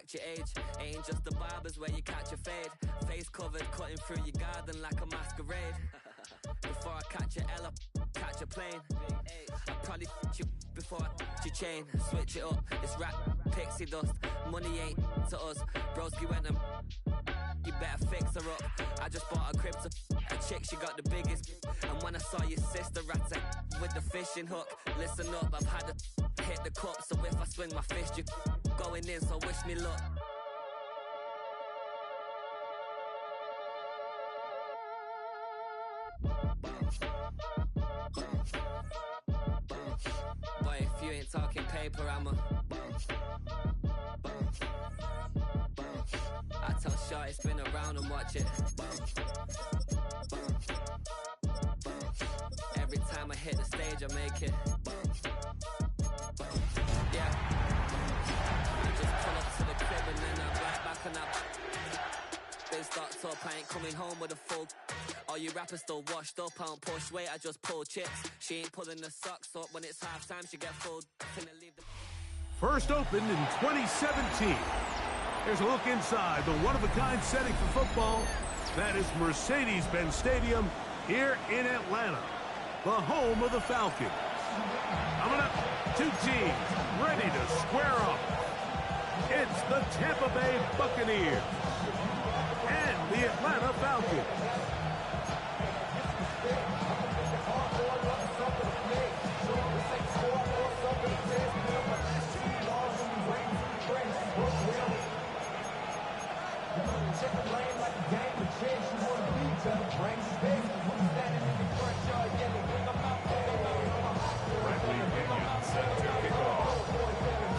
fact your age. Ain't just the barbers where you catch a fade. Face covered, cutting through your garden like a masquerade. Before I catch a L up, catch a plane. I probably you before I your chain. Switch it up, it's rap, pixie dust. Money ain't to us. Broski went and you better fix her up. I just bought a crib to a chick, she got the biggest. And when I saw your sister rat with the fishing hook, listen up, I've had to hit the cup. So if I swing my fist, you going in, so wish me luck. Boy, if you ain't talking paper, I'm a I tell Shorty spin around and watch it. Every time I hit the stage, I make it. Yeah. I just pull up to the crib and then I'm right back on that. Been stocked up, I ain't coming home with a full. All you rappers still washed up, I don't push weight, I just pull chips. She ain't pulling the socks up when it's halftime, she get full. First opened in 2017. Here's a look inside the one-of-a-kind setting for football. That is Mercedes-Benz Stadium here in Atlanta, the home of the Falcons. Coming up, two teams ready to square off. It's the Tampa Bay Buccaneers and the Atlanta Falcons.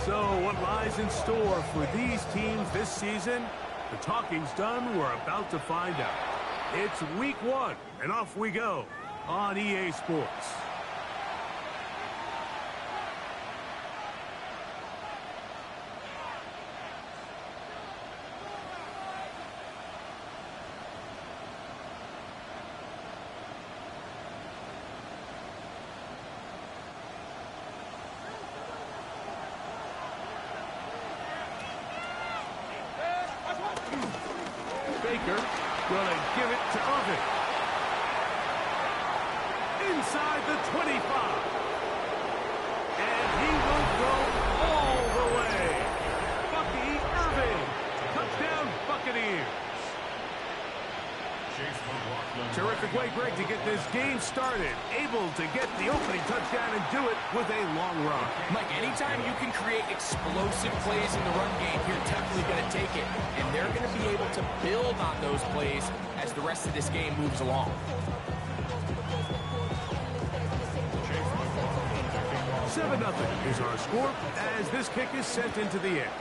So what lies in store for these teams this season? The talking's done, we're about to find out. It's week 1, and off we go on EA Sports. Baker gonna give it to Irving. Inside the 25. And he will go all the way. Bucky Irving. Touchdown Buccaneers. Terrific way, Greg, to get this game started. Able to get the opening touchdown and do it with a long run. Mike, anytime you can create explosive plays in the run game, you're definitely going to take it. And they're going to be able to build on those plays as the rest of this game moves along. 7-0 is our score as this kick is sent into the air.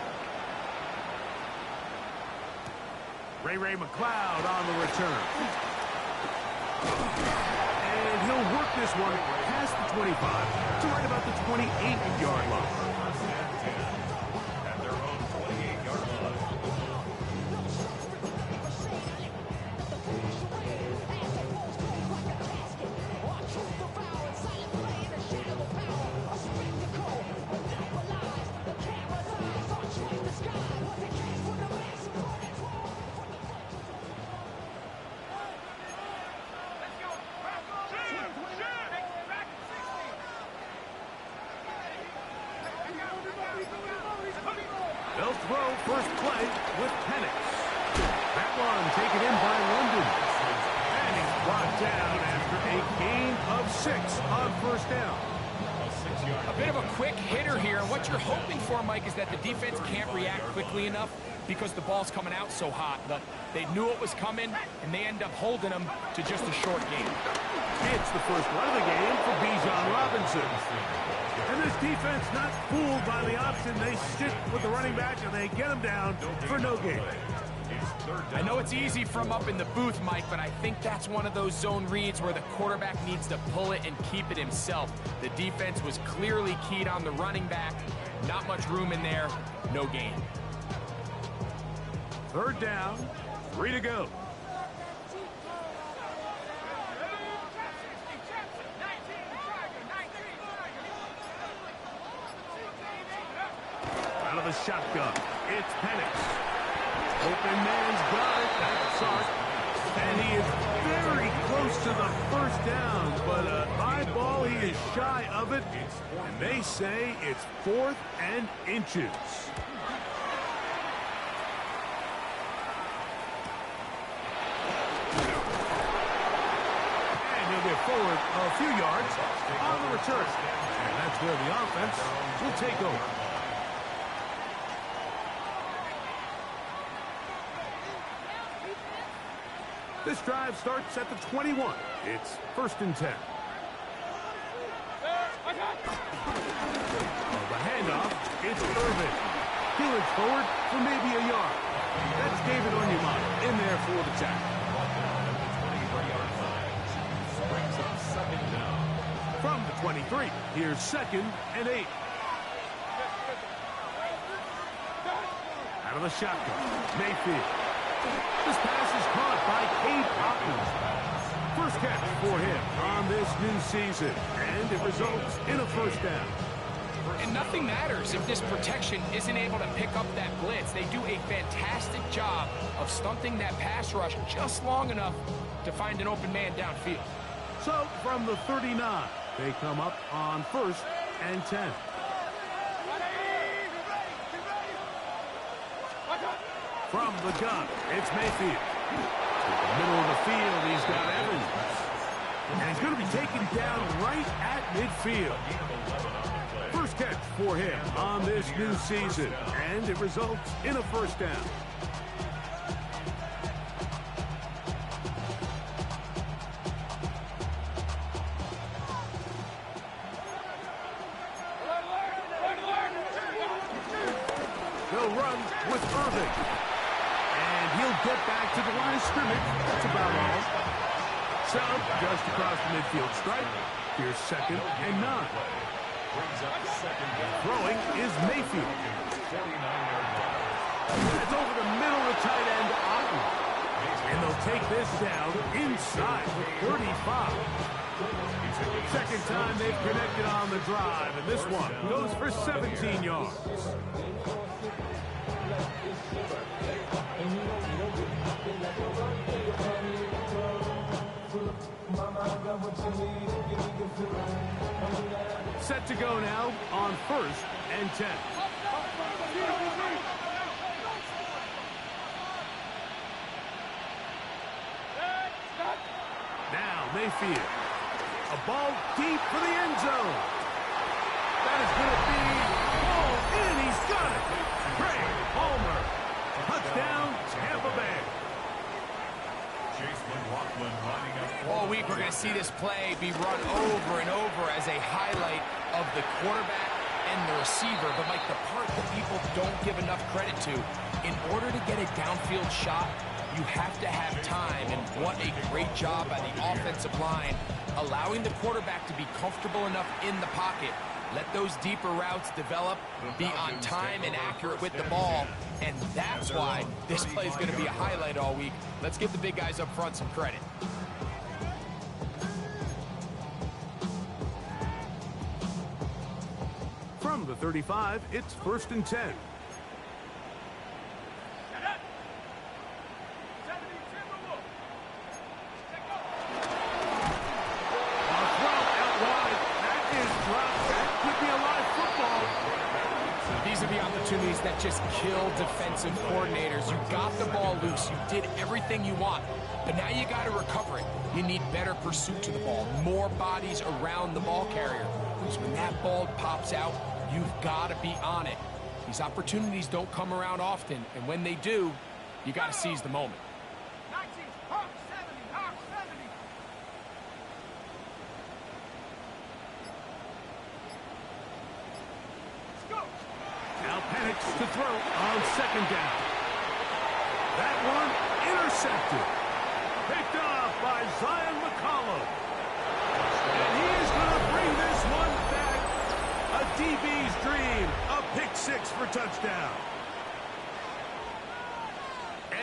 Ray McLeod on the return. And he'll work this one past the 25 to right about the 28-yard line. At their own 28-yard line. They'll throw first play with Penix. That one taken in by London. And he's brought down after a gain of 6 on first down. A bit of a quick hitter here, and what you're hoping for, Mike, is that the defense can't react quickly enough because the ball's coming out so hot. But they knew it was coming, and they end up holding them to just a short game. It's the first run of the game for Bijan Robinson. And this defense not fooled by the option. They stick with the running back, and they get him down for no gain. I know it's easy from up in the booth, Mike, but I think that's one of those zone reads where the quarterback needs to pull it and keep it himself. The defense was clearly keyed on the running back. Not much room in there. No gain. Third down, 3 to go. of the shotgun. It's Penix. Open man's got it. That's Sark. And he is very close to the first down, but a high ball, he is shy of it. And they say it's 4th and inches. Forward a few yards on the return. And that's where the offense will take over. This drive starts at the 21. It's 1st and 10. The handoff, it's Irvin. Peeling forward for maybe a yard. That's David Onyemata in there for the tackle. From the 23, here's 2nd and 8. Out of the shotgun, Mayfield. This pass is caught by Cade Otton. First catch for him on this new season, and it results in a 1st down. And nothing matters if this protection isn't able to pick up that blitz. They do a fantastic job of stunting that pass rush just long enough to find an open man downfield. So from the 39, they come up on 1st and 10. From the gun, it's Mayfield. In the middle of the field, he's got Evans. And he's going to be taken down right at midfield. First catch for him on this new season, and it results in a 1st down. They'll run with Irving. And he'll get back to the line of scrimmage. That's about all. So, just across the midfield stripe, here's 2nd and 9. Throwing is Mayfield. It's over the middle of the tight end, Otton. And they'll take this down inside the 35. Second time they've connected on the drive, and this one goes for 17 yards. Set to go now on 1st and 10. Now Mayfield. A ball deep for the end zone. That is going to be ball in. He's got it. Craig Palmer. Touchdown, Tampa Bay. All week we're going to see this play be run over and over as a highlight of the quarterback and the receiver. But, Mike, the part that people don't give enough credit to, in order to get a downfield shot, you have to have time. And what a great job by the offensive line, allowing the quarterback to be comfortable enough in the pocket. Let those deeper routes develop, be on time and accurate with the ball, and that's why this play is going to be a highlight all week. Let's give the big guys up front some credit. From the 35, it's 1st and 10. That just kill defensive coordinators. You got the ball loose. You did everything you want. But now you got to recover it. You need better pursuit to the ball, more bodies around the ball carrier. Because when that ball pops out, you've got to be on it. These opportunities don't come around often, and when they do, you got to seize the moment. To throw on 2nd down. That one intercepted. Picked off by Zion McCollum. And he is going to bring this one back. A DB's dream. A pick 6 for touchdown.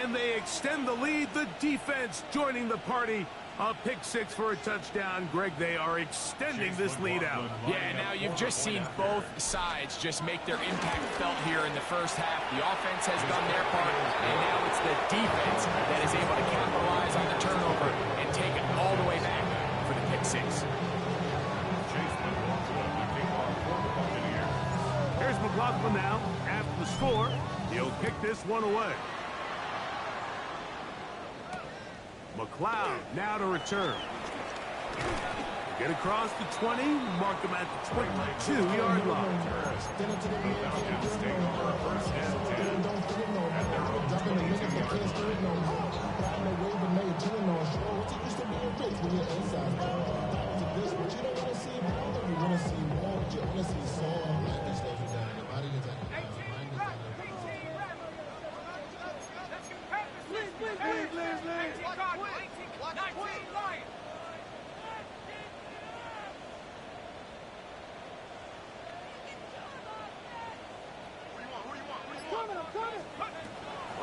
And they extend the lead. The defense joining the party A pick six for a touchdown. Greg, they are extending this lead out. Yeah, now you've just seen both sides just make their impact felt here in the first half. The offense has done their part, and now it's the defense that is able to capitalize on the turnover and take it all the way back for the pick six. Here's McLaughlin now. After the score, he'll kick this one away. McLeod now to return. Get across the 20, mark him at the 22-yard line.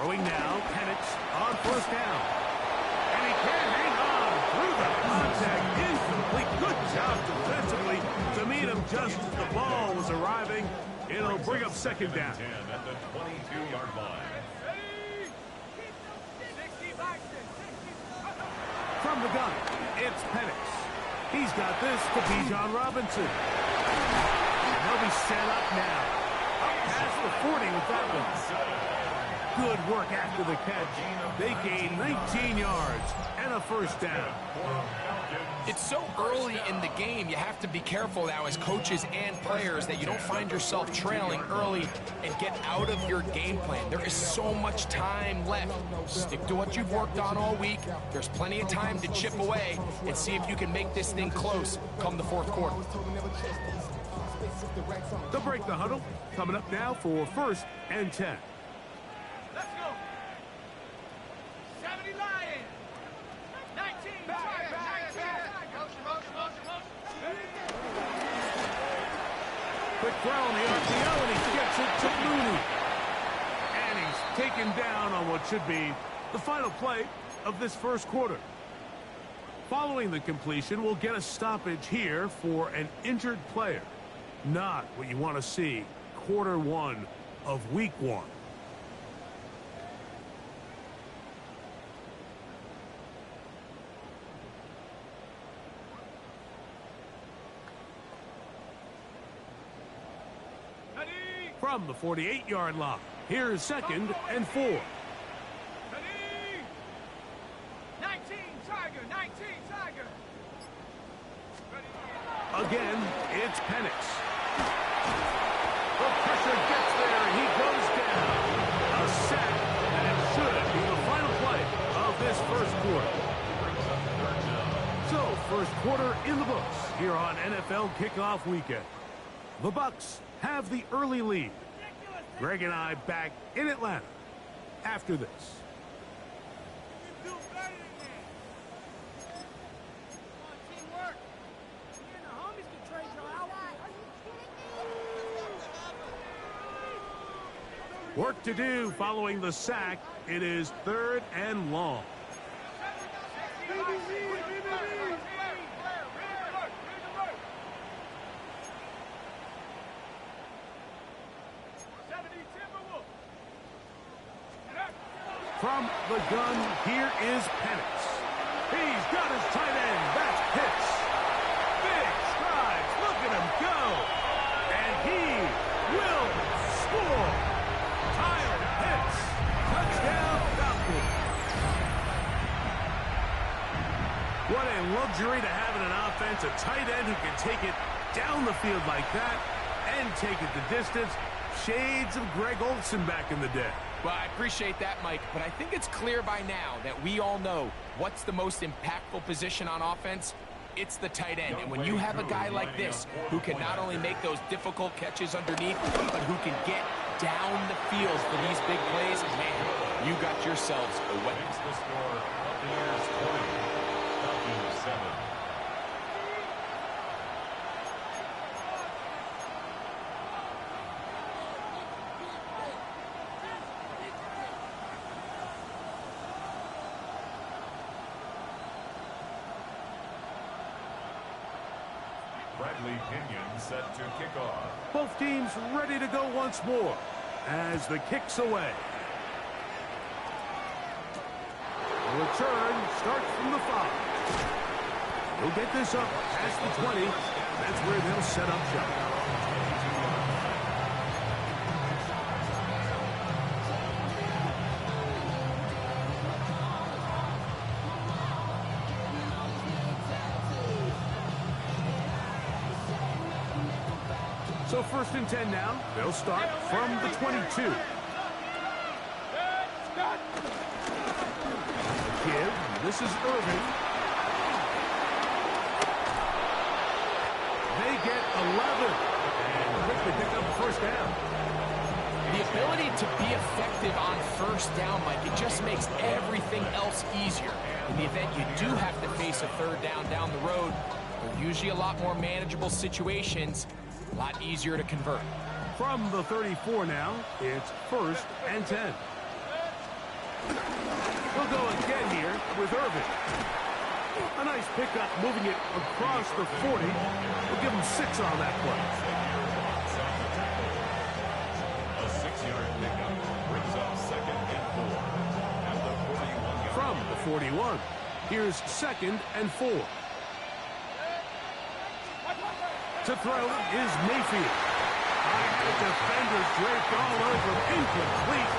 Throwing now, Penix on first down. And he can hang on through the contact. Incomplete. Good job defensively to meet him just as the ball was arriving. It'll bring up second down. At the 22-yard line. From the gun, it's Penix. He's got this to Bijan Robinson. And he'll be set up now. Up past the 40 with that one. Good work after the catch. They gain 19 yards and a first down. It's so early in the game, you have to be careful now as coaches and players that you don't find yourself trailing early and get out of your game plan. There is so much time left. Stick to what you've worked on all week. There's plenty of time to chip away and see if you can make this thing close come the fourth quarter. They'll break the huddle. Coming up now for first and 10. Let's go. 70 Lions. 19 Tigers. 19 Motion. Quick throw on the RPO, and he gets it to Mooney. And he's taken down on what should be the final play of this first quarter. Following the completion, we'll get a stoppage here for an injured player. Not what you want to see quarter one of week one. From the 48-yard line, here's second and 4. 19 Tiger. Again, it's Penix. The pressure gets there, and he goes down. A sack, and it should be the final play of this first quarter. So, first quarter in the books here on NFL Kickoff Weekend. The Bucs have the early lead. Greg and I back in Atlanta after this. Work to do following the sack. It is third and long. From the gun, here is Penix. He's got his tight end. That's Pitts. Big strides. Look at him go. And he will score. Kyle Pitts. Touchdown, Falcons. What a luxury to have in an offense. A tight end who can take it down the field like that and take it the distance. Shades of Greg Olsen back in the day. Well, I appreciate that, Mike, but I think it's clear by now that we all know what's the most impactful position on offense. It's the tight end. And when you have a guy like this who can not only make those difficult catches underneath, but who can get down the field for these big plays, man, you got yourselves a weapon. The score, Buccaneers 20, Falcons 7. Bradley Pinion set to kick off. Both teams ready to go once more as the kick's away. The return starts from the 5. He'll get this up past the 20. That's where they'll set up shop. So 1st and 10 now. They'll start from the 22. Give. This is Irving. They get 11. And quickly pick up first down. The ability to be effective on first down, Mike, it just makes everything else easier. In the event you do have to face a 3rd down the road, they're usually a lot more manageable situations, a lot easier to convert. From the 34 now, it's 1st and 10. We'll go again here with Irving. A nice pickup moving it across the 40. We'll give him 6 on that play. A 6-yard pickup brings up 2nd and 4 at the 41-yard. From the 41, here's 2nd and 4. To throw is Mayfield. The defender draped all over him. Incomplete.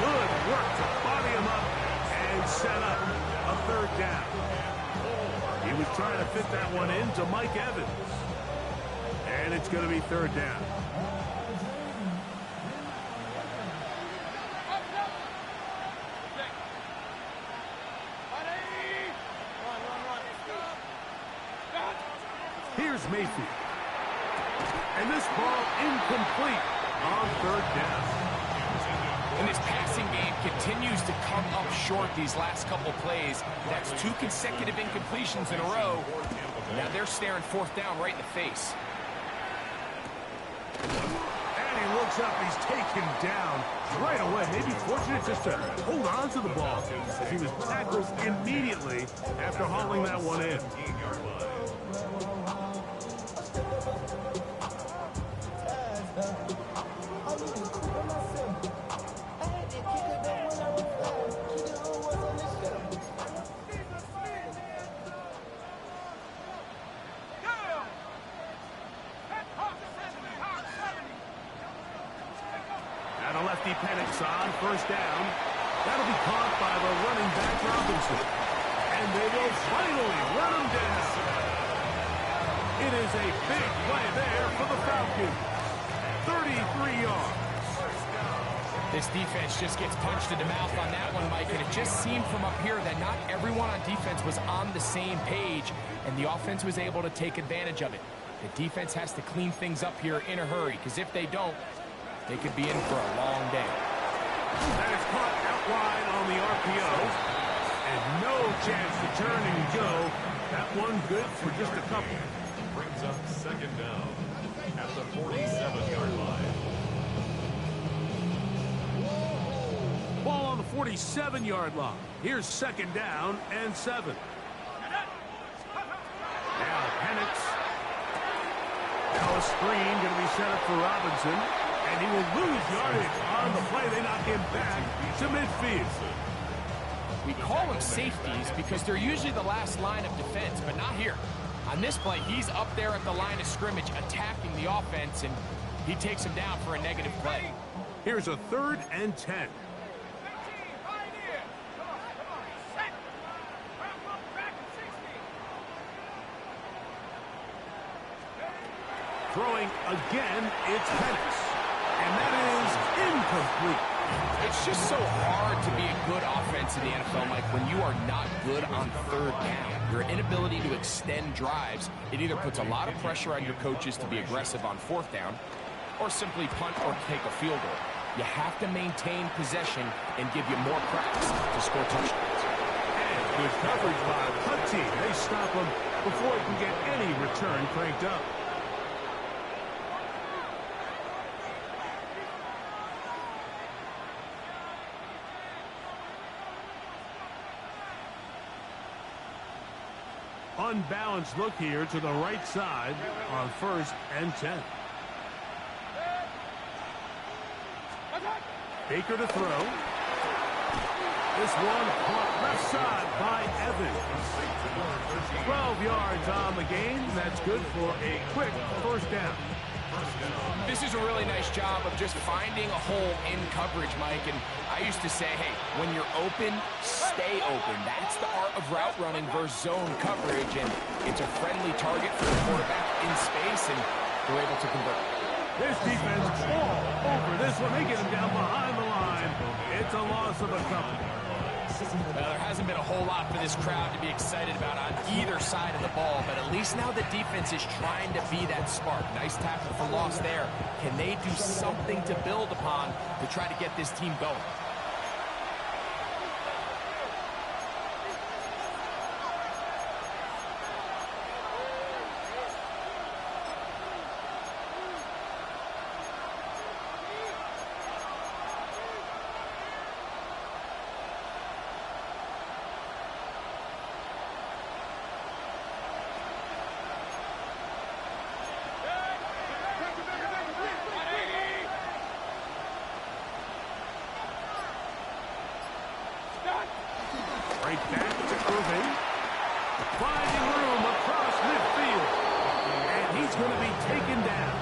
Good work to body him up and set up a 3rd down. He was trying to fit that one into Mike Evans. And it's going to be 3rd down. Here's Mayfield. And this ball incomplete on 3rd down. And this passing game continues to come up short these last couple plays. That's 2 consecutive incompletions in a row. Now they're staring 4th down right in the face. And he looks up. He's taken down right away. Maybe fortunate just to hold on to the ball as he was tackled immediately after hauling that one in. And a lefty Penix on 1st down. That'll be caught by the running back Robinson. And they will finally run him down. It is a big play there for the Falcons. 33 yards. This defense just gets punched in the mouth on that one, Mike, and it just seemed from up here that not everyone on defense was on the same page, and the offense was able to take advantage of it. The defense has to clean things up here in a hurry, because if they don't, they could be in for a long day. That is caught out wide on the RPO, and no chance to turn and go. That one good for just a couple. Brings up 2nd down at the 47-yard line. Ball on the 47-yard line. Here's 2nd down and 7. Now Penix. Now a screen going to be set up for Robinson. And he will lose yardage on the play. They knock him back to midfield. We call them safeties because they're usually the last line of defense, but not here. On this play, he's up there at the line of scrimmage attacking the offense, and he takes him down for a negative play. Here's a 3rd and 10. Throwing again, it's Penix. And that is incomplete. It's just so hard to be a good offense in the NFL, Mike, when you are not good on 3rd down. Your inability to extend drives, it either puts a lot of pressure on your coaches to be aggressive on 4th down or simply punt or take a field goal. You have to maintain possession and give you more cracks to score touchdowns. And good coverage by the punt team. They stop him before he can get any return cranked up. On unbalanced look here to the right side on 1st and 10. Baker to throw. This one caught left side by Evans. 12 yards on the game. That's good for a quick first down. This is a really nice job of just finding a hole in coverage, Mike. And I used to say, hey, when you're open, stay open. That's the art of route running versus zone coverage. And it's a friendly target for the quarterback in space, and they're able to convert. This defense all over this one. They get him down behind the line. It's a loss of a couple. Well, there hasn't been a whole lot for this crowd to be excited about on either side of the ball, but at least now the defense is trying to be that spark. Nice tackle for loss there. Can they do something to build upon to try to get this team going? Right back to Irving. Finding room across midfield. And he's going to be taken down.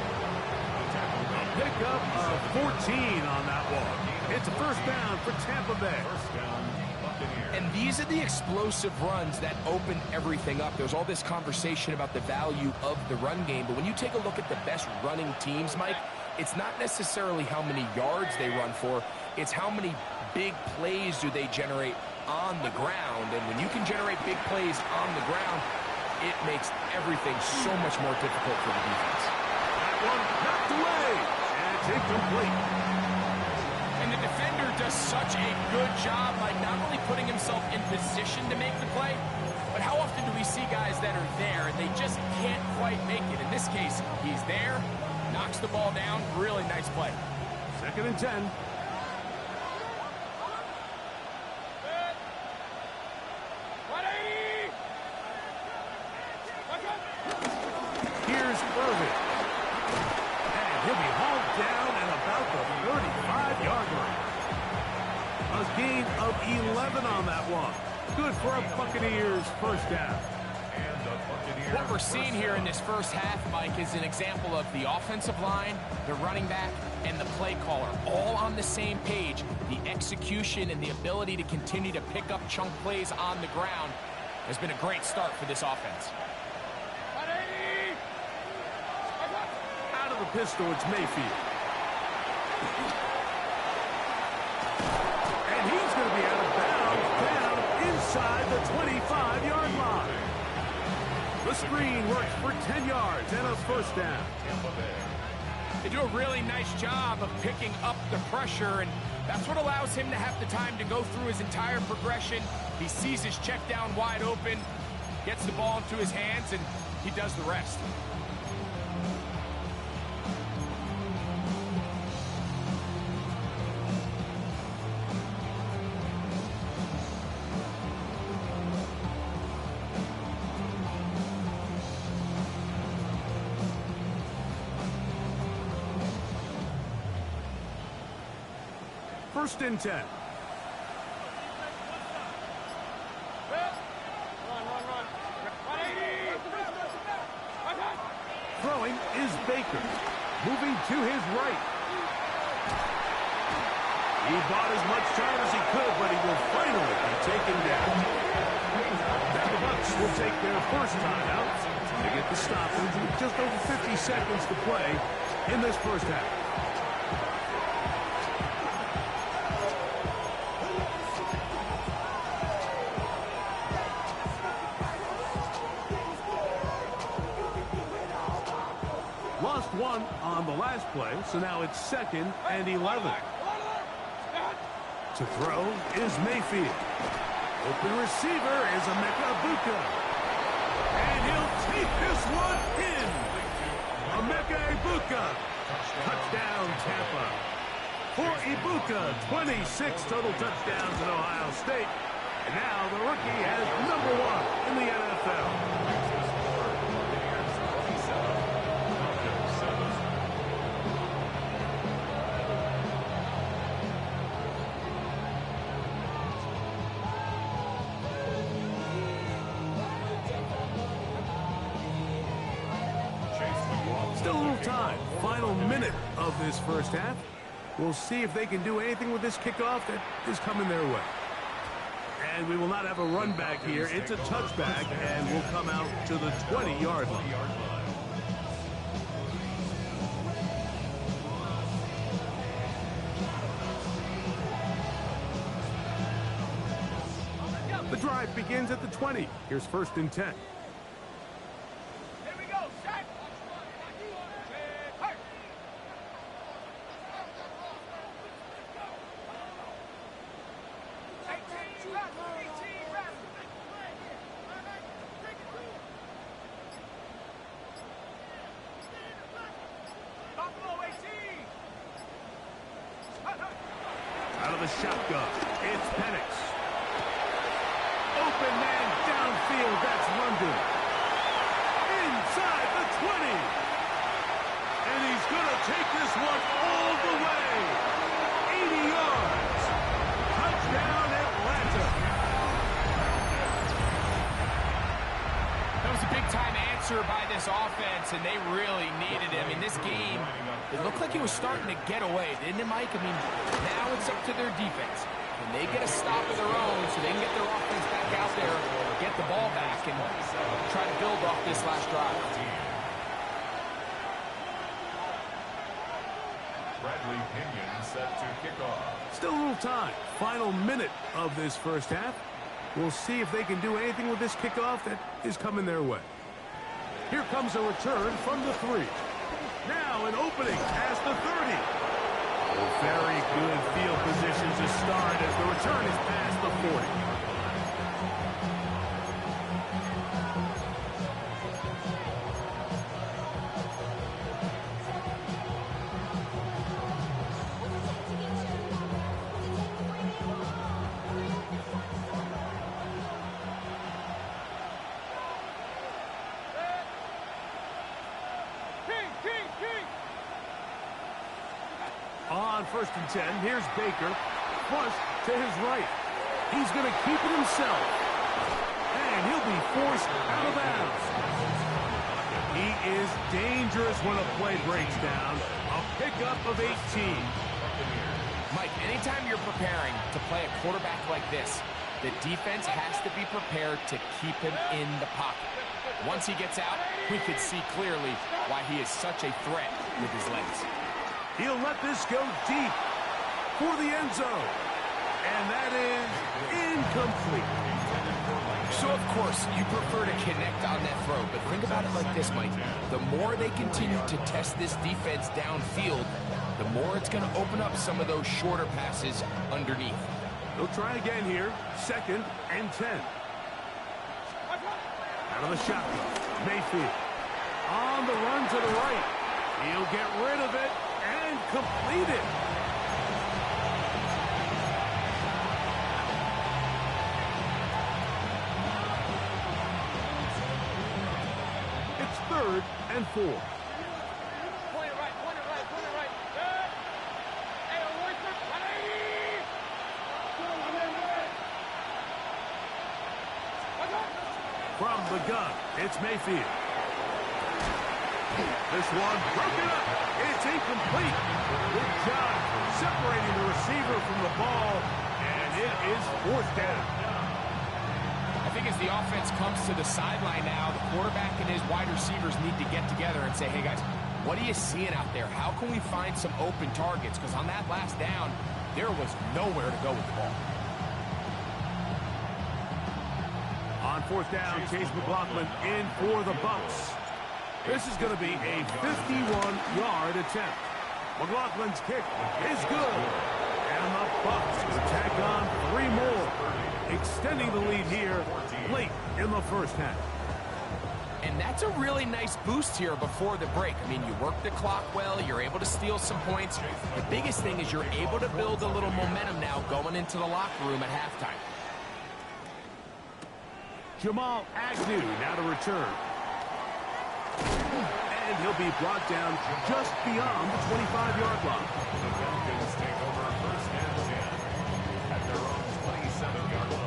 A pickup of 14 on that one. It's a first down for Tampa Bay. First down, Buccaneers. And these are the explosive runs that open everything up. There's all this conversation about the value of the run game, but when you take a look at the best running teams, Mike, it's not necessarily how many yards they run for, it's how many big plays do they generate on the ground. And when you can generate big plays on the ground, it makes everything so much more difficult for the defense. That one knocked away, and it's incomplete. And the defender does such a good job by not only putting himself in position to make the play, but how often do we see guys that are there and they just can't quite make it? In this case, he's there, knocks the ball down, really nice play. 2nd and 10. Here's Irving. And he'll be hauled down at about the 35-yard line. A gain of 11 on that one. Good for a Buccaneers first down. And the Buccaneers. What we're seeing here in this first half, Mike, is an example of the offensive line, the running back, and the play caller all on the same page. The execution and the ability to continue to pick up chunk plays on the ground has been a great start for this offense. Out of the pistol, it's Mayfield. And he's going to be out of bounds, down inside the 25-yard line. The screen works for 10 yards and a first down. Tampa Bay. They do a really nice job of picking up the pressure, and that's what allows him to have the time to go through his entire progression. He sees his check down wide open, gets the ball into his hands, and he does the rest. First and 10. Throwing is Baker. Moving to his right. He bought as much time as he could, but he will finally be taken down. Now the Bucs will take their first timeout to get the stoppage with just over 50 seconds to play in this first half. Lost one on the last play, so now it's 2nd and 11. To throw is Mayfield. Open receiver is Emeka Egbuka. And he'll take this one in. Emeka Egbuka. Touchdown, Tampa. For Egbuka, 26 total touchdowns at Ohio State. And now the rookie has #1 in the NFL. NFL. Still a little time. Final minute of this first half. We'll see if they can do anything with this kickoff that is coming their way. And we will not have a run back here. It's a touchback, and we'll come out to the 20-yard line. The drive begins at the 20. Here's 1st and 10. Here we go, set. Hey. 18 reps, 18 reps. Buffalo 18. Out of the shotgun, it's Penix. Open man downfield, that's London. Inside the 20. And he's going to take this one all the way. 80 yards. Touchdown, Atlanta. That was a big-time answer by this offense, and they really needed it. I mean, this game, it looked like it was starting to get away, didn't it, Mike? I mean, now it's up to their defense. And they get a stop of their own so they can get their offense back out there, get the ball back, and try to build off this last drive. Bradley Pinion set to kick off. Still a little time. Final minute of this first half. We'll see if they can do anything with this kickoff that is coming their way. Here comes a return from the 3. Now an opening past the 30. Very good field position to start as the return is past the 40. On 1st and 10, here's Baker. Flush to his right. He's going to keep it himself. And he'll be forced out of bounds. He is dangerous when a play breaks down. A pickup of 18. Mike, anytime you're preparing to play a quarterback like this, the defense has to be prepared to keep him in the pocket. Once he gets out, we can see clearly why he is such a threat with his legs. He'll let this go deep for the end zone. And that is incomplete. So, of course, you prefer to connect on that throw, but think about it like this, Mike. The more they continue to test this defense downfield, the more it's going to open up some of those shorter passes underneath. They'll try again here. 2nd and 10. Out of the shotgun. Mayfield. On the run to the right. He'll get rid of it and complete it. It's 3rd and 4. Point it right, point it right, point it right. Good. Hey, Royster, 180. From the gun, it's Mayfield. This one broken up. It's incomplete. Good job separating the receiver from the ball, and it is 4th down. I think as the offense comes to the sideline now, the quarterback and his wide receivers need to get together and say, hey, guys, what are you seeing out there? How can we find some open targets? Because on that last down, there was nowhere to go with the ball. On 4th down, Chase McLaughlin in for the Bucs. This is going to be a 51-yard attempt. McLaughlin's kick is good. And the Bucs will tack on 3 more, extending the lead here late in the first half. And that's a really nice boost here before the break. I mean, you work the clock well, you're able to steal some points. The biggest thing is you're able to build a little momentum now going into the locker room at halftime. Jamal Agnew now to return. And he'll be brought down just beyond the 25-yard line. The Falcons take over first and 10 at their own 27-yard line.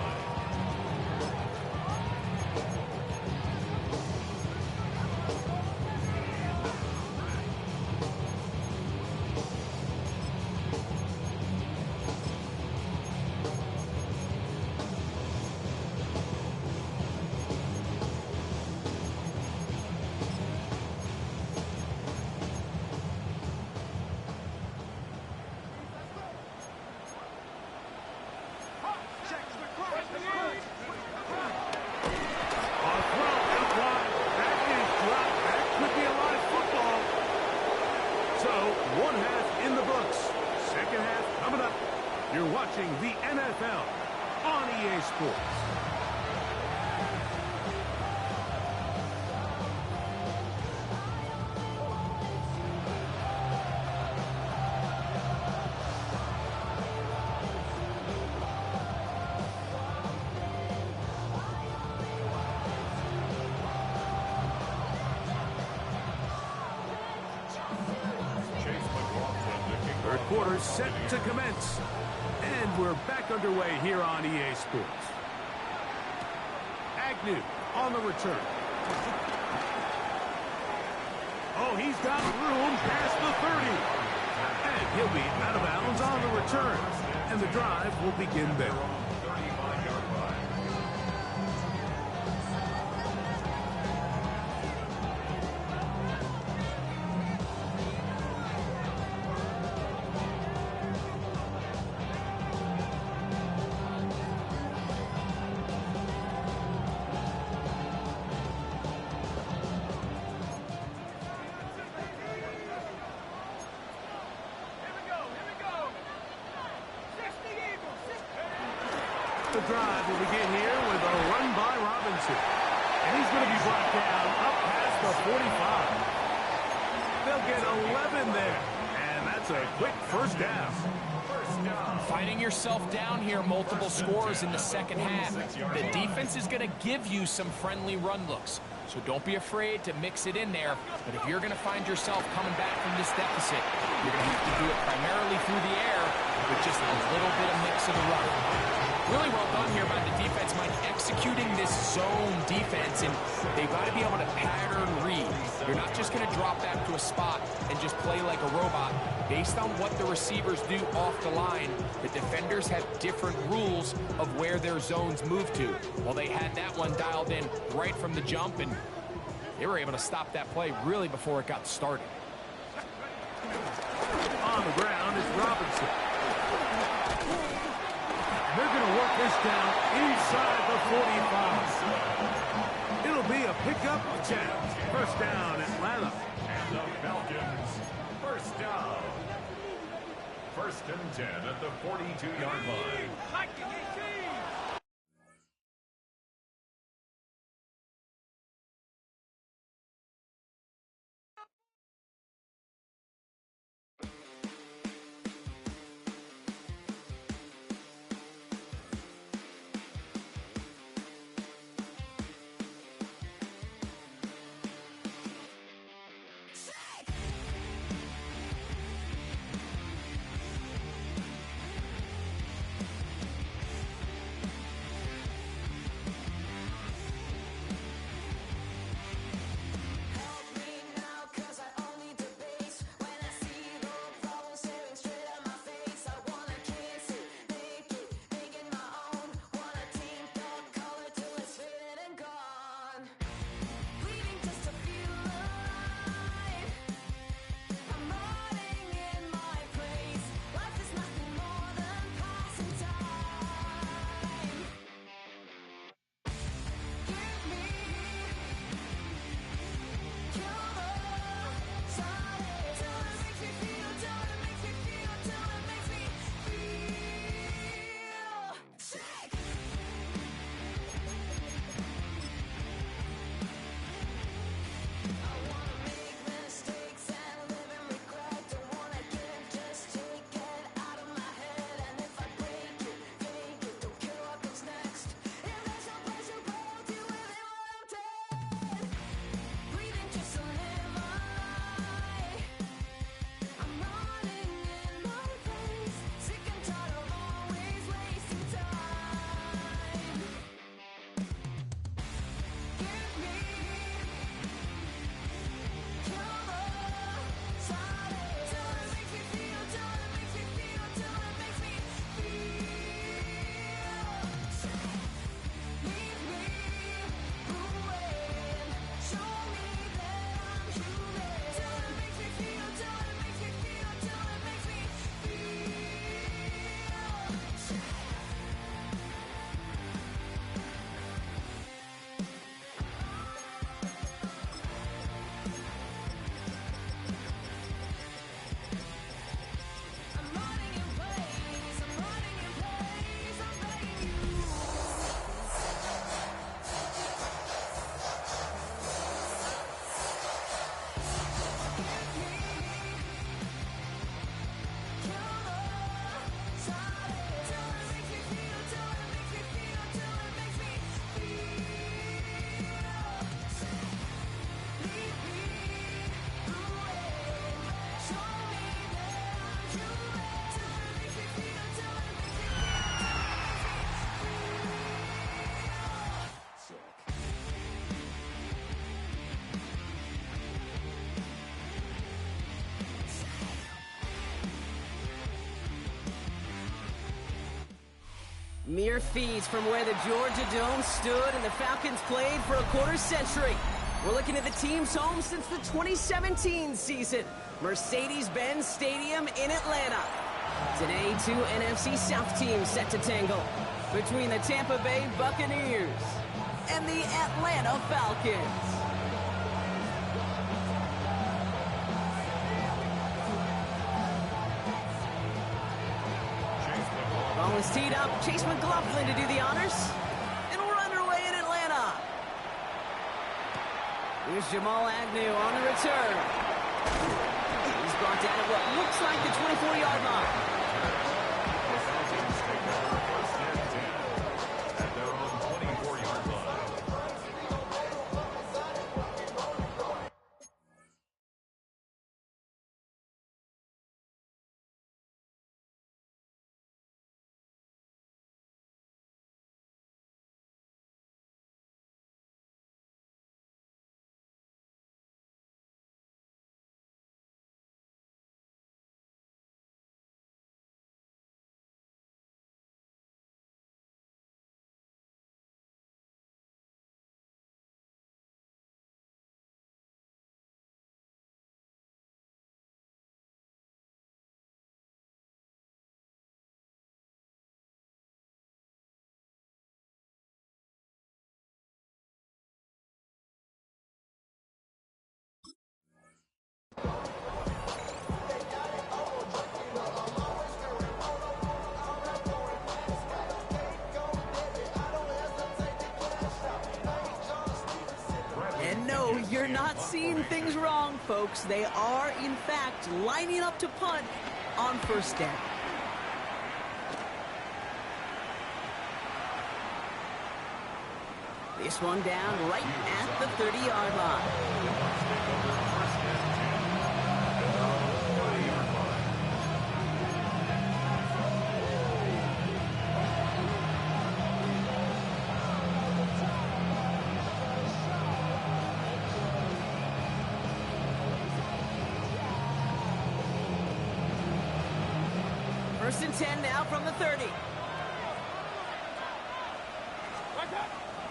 You're watching the NFL on EA Sports. Third quarter set to commence. And we're back underway here on EA Sports. Agnew on the return. Oh, he's got room past the 30. And he'll be out of bounds on the return. And the drive will begin there. The drive will begin here with a run by Robinson. And he's going to be brought down up past the 45. They'll get 11 there. And that's a quick first down. Finding yourself down here, multiple scores in the second half. The defense is going to give you some friendly run looks. So don't be afraid to mix it in there. But if you're going to find yourself coming back from this deficit, you're going to have to do it primarily through the air with just a little bit of mix of the run. Really well done here by the defense, Mike, executing this zone defense, and they've got to be able to pattern read. You're not just going to drop back to a spot and just play like a robot. Based on what the receivers do off the line, the defenders have different rules of where their zones move to. Well, they had that one dialed in right from the jump, and they were able to stop that play really before it got started. On the ground is Robinson. They're going to work this down inside the 45. It'll be a pickup of 10. First down, Atlanta. And the Falcons, first down. First and 10 at the 42-yard line. Mere feet from where the Georgia Dome stood and the Falcons played for a quarter century. We're looking at the team's home since the 2017 season. Mercedes-Benz Stadium in Atlanta. Today, two NFC South teams set to tangle between the Tampa Bay Buccaneers and the Atlanta Falcons. Ball is teed up. Chase McLaughlin to do the honors. And we're underway in Atlanta. Here's Jamal Agnew on the return. He's brought down at what looks like the 24-yard line. At their own 24-yard line. And no, you're not seeing things wrong, folks. They are, in fact, lining up to punt on first down. This one down right at the 30-yard line. First and 10 now from the 30.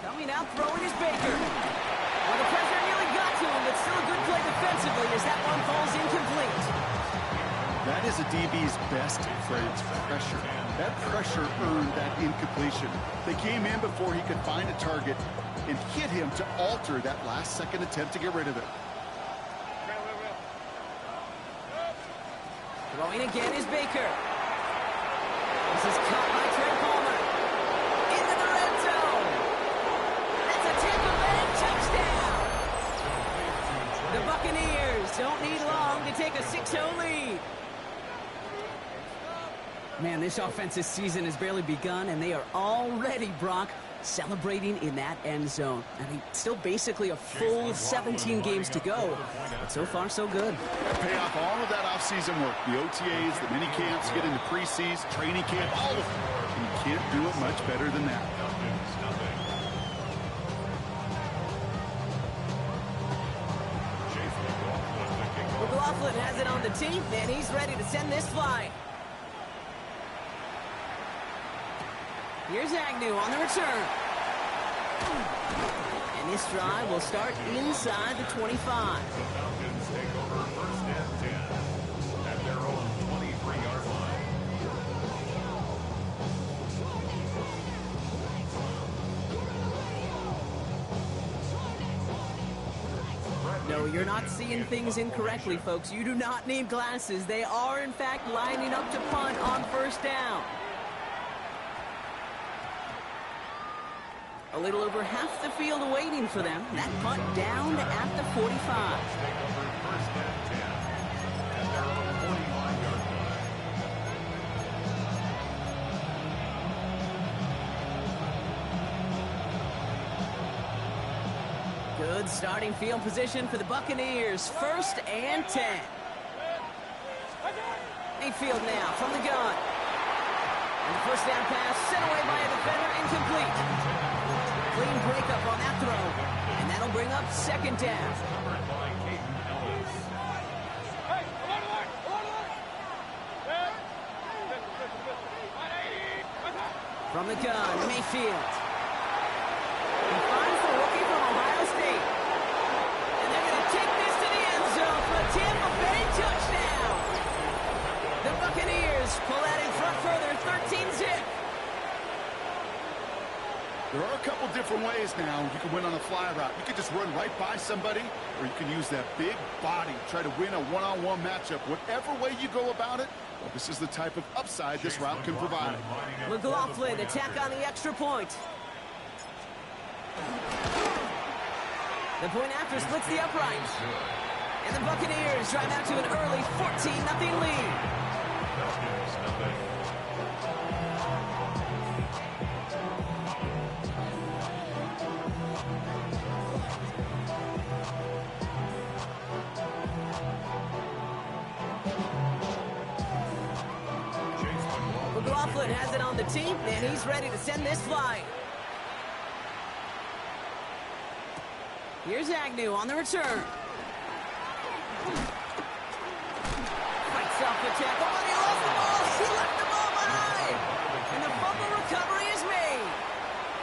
Coming out, throwing is Baker. Well, the pressure nearly got to him, but still a good play defensively as that one falls incomplete. That is a DB's best friend, pressure. That pressure earned that incompletion. They came in before he could find a target and hit him to alter that last-second attempt to get rid of it. Throwing again is Baker. This is caught by Trey Palmer. Into the red zone. That's a Tampa Bay touchdown. The Buccaneers don't need long to take a 6-0 lead. Man, this offensive season has barely begun, and they are already, Brock, celebrating in that end zone. I mean, still basically a full 17 games to go, but so far so good. Pay off all of that off-season work, the OTAs, the mini camps, get into preseason, training camp, all of it. And you can't do it much better than that. McLaughlin has it on the tee, and he's ready to send this flying. Here's Agnew on the return. And this drive will start inside the 25. The Falcons take over first and 10 at their own 23-yard line. No, you're not seeing things incorrectly, folks. You do not need glasses. They are, in fact, lining up to punt on first down. A little over half the field waiting for them. That punt down at the 45. Take over first and 10 at their own 45-yard line. Good starting field position for the Buccaneers. First and 10. Mayfield now from the gun. And the first down pass sent away by a defender, incomplete. Clean breakup on that throw. And that'll bring up second down. Covered by Caden Ellis. Hey, come on, come on, come on. From the gun, Mayfield. He finds the rookie from Ohio State. And they're going to take this to the end zone for a Tampa Bay touchdown. The Buccaneers pull that in front further, 13-zip. There are a couple different ways now. You can win on a fly route. You can just run right by somebody, or you can use that big body, try to win a one-on-one matchup. Whatever way you go about it, well, this is the type of upside this route can provide. McLaughlin attack on the extra point. The point after splits the upright. And the Buccaneers drive out to an early 14-0 lead. McLaughlin has it on the team, and he's ready to send this flying. Here's Agnew on the return. Fights off the tackle, but he lost the ball. He left the ball behind. And the fumble recovery is made.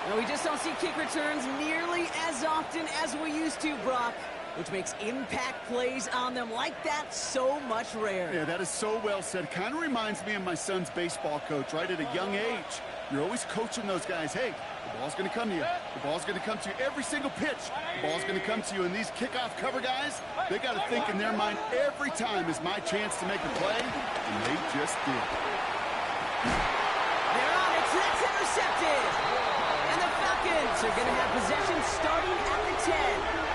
Now, we just don't see kick returns nearly as often as we used to, Brock, which makes impact plays on them like that so much rarer. Yeah, that is so well said. Kind of reminds me of my son's baseball coach, right? At a young age, you're always coaching those guys, hey, the ball's going to come to you. The ball's going to come to you every single pitch. The ball's going to come to you. And these kickoff cover guys, they got to think in their mind every time is my chance to make a play, and they just did. They're on it. That's intercepted. And the Falcons are going to have possession starting at the 10.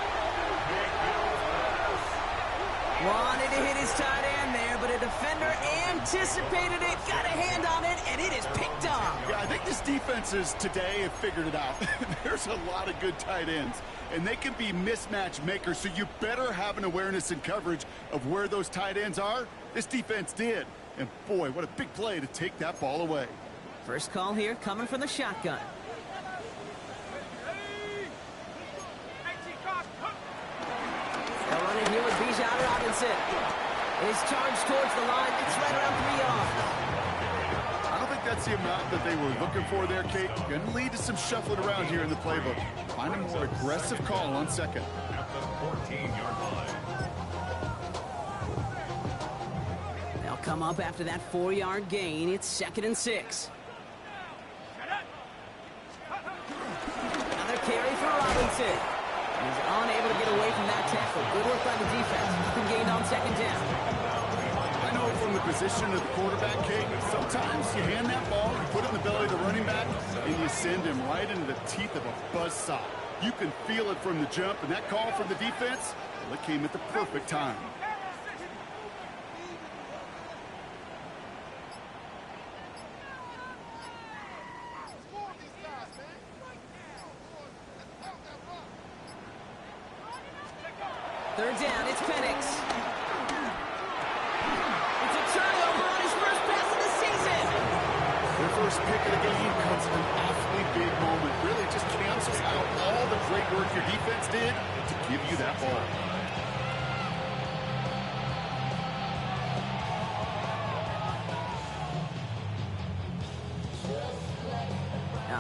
Wanted to hit his tight end there, but a defender anticipated it, got a hand on it, and it is picked off. Yeah, I think this defenses today have figured it out. There's a lot of good tight ends, and they can be mismatch makers, so you better have an awareness and coverage of where those tight ends are. This defense did. And boy, what a big play to take that ball away. First call here coming from the shotgun. They'll run it here with Bijan Robinson. His charge towards the line. It's right around 3 yards. I don't think that's the amount that they were looking for there, Kate. Going to lead to some shuffling around here in the playbook. Find a more aggressive call on second. At the 14-yard line. They'll come up after that 4-yard gain. It's 2nd and 6. Another carry for Robinson. He's unable to get away from that tackle. Good work by the defense. Nothing gained on 2nd down. I know from the position of the quarterback, Kate, sometimes you hand that ball, you put it in the belly of the running back, and you send him right into the teeth of a buzzsaw. You can feel it from the jump, and that call from the defense, well, it came at the perfect time. Third down, it's Penix. It's a turnover on his first pass of the season. Their first pick of the game comes at an awfully big moment. Really just cancels out all the great work your defense did to give you that ball.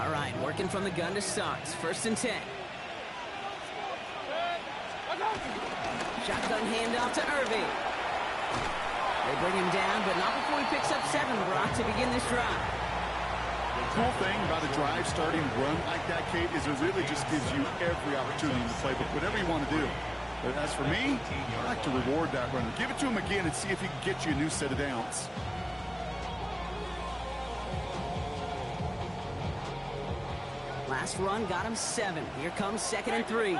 All right, working from the gun to start. 1st and 10. Shotgun handoff to Irving. They bring him down, but not before he picks up 7, Brock, to begin this drive. The cool thing about a drive starting run like that, Kate, is it really just gives you every opportunity in the playbook, whatever you want to do. But as for me, I like to reward that runner. Give it to him again and see if he can get you a new set of downs. Last run got him 7. Here comes 2nd and 3.